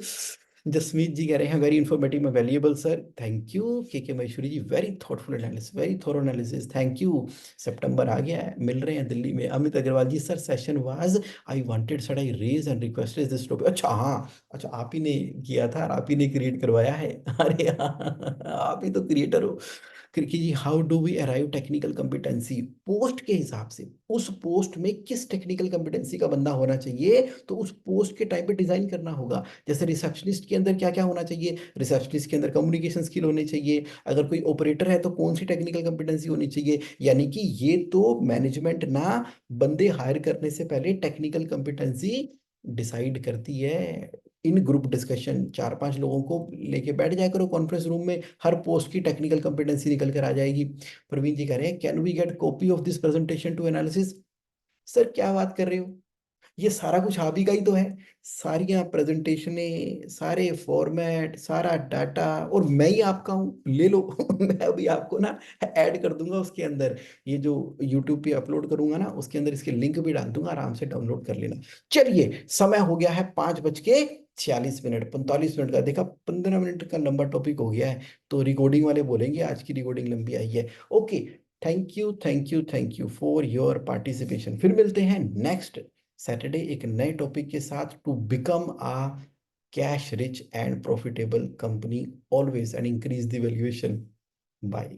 Jasmeet ji कह रहे हैं very informative valuable sir, thank you. K Maheshwari ji very thoughtful analysis, very thorough analysis, thank you. सितंबर आ गया है, मिल रहे हैं दिल्ली में। Amit Agarwal ji sir session was, I wanted sir I raise and requested this topic, अच्छा हाँ, अच्छा आप ही ने किया था और आप ही ने क्रिएट करवाया है अरे हाँ, आप ही तो क्रिएटर हो। कि जी how do we arrive technical competency, post के हिसाब से उस पोस्ट में किस टेक्निकल कॉम्पिटेंसी का बंदा होना चाहिए, तो उस पोस्ट के टाइप पे डिजाइन करना होगा। जैसे रिसेप्शनिस्ट के अंदर क्या क्या होना चाहिए, रिसेप्शनिस्ट के अंदर कम्युनिकेशन स्किल होने चाहिए। अगर कोई ऑपरेटर है तो कौन सी टेक्निकल कॉम्पिटेंसी होनी चाहिए। यानी कि ये तो मैनेजमेंट ना बंदे हायर करने से पहले टेक्निकल कॉम्पिटेंसी डिसाइड करती है। इन ग्रुप डिस्कशन 4-5 लोगों को लेके बैठ जाया करो कॉन्फ्रेंस रूम में, हर पोस्ट की टेक्निकल कॉम्पिटेंसी निकल कर आ जाएगी। प्रवीण जी कह रहे हैं can we get copy of this presentation to analysis. Sir क्या बात कर रहे हो, ये सारा कुछ आप ही का ही तो है। सारियां प्रेजेंटेशनें, सारे फॉर्मेट, सारा डाटा, और मैं ही आपका हूँ, ले लो। मैं अभी आपको ना ऐड कर दूंगा उसके अंदर, ये जो यूट्यूब पे अपलोड करूंगा ना उसके अंदर इसके लिंक भी डाल दूंगा, आराम से डाउनलोड कर लेना। चलिए समय हो गया है 5:46, 45 मिनट का, देखा 15 मिनट का लंबा टॉपिक हो गया है। तो रिकॉर्डिंग वाले बोलेंगे आज की रिकॉर्डिंग लंबी आई है। Okay, thank you thank you thank you for your participation. फिर मिलते हैं नेक्स्ट सैटरडे एक नए टॉपिक के साथ, to become a cash rich and profitable company always and increase the valuation. Bye.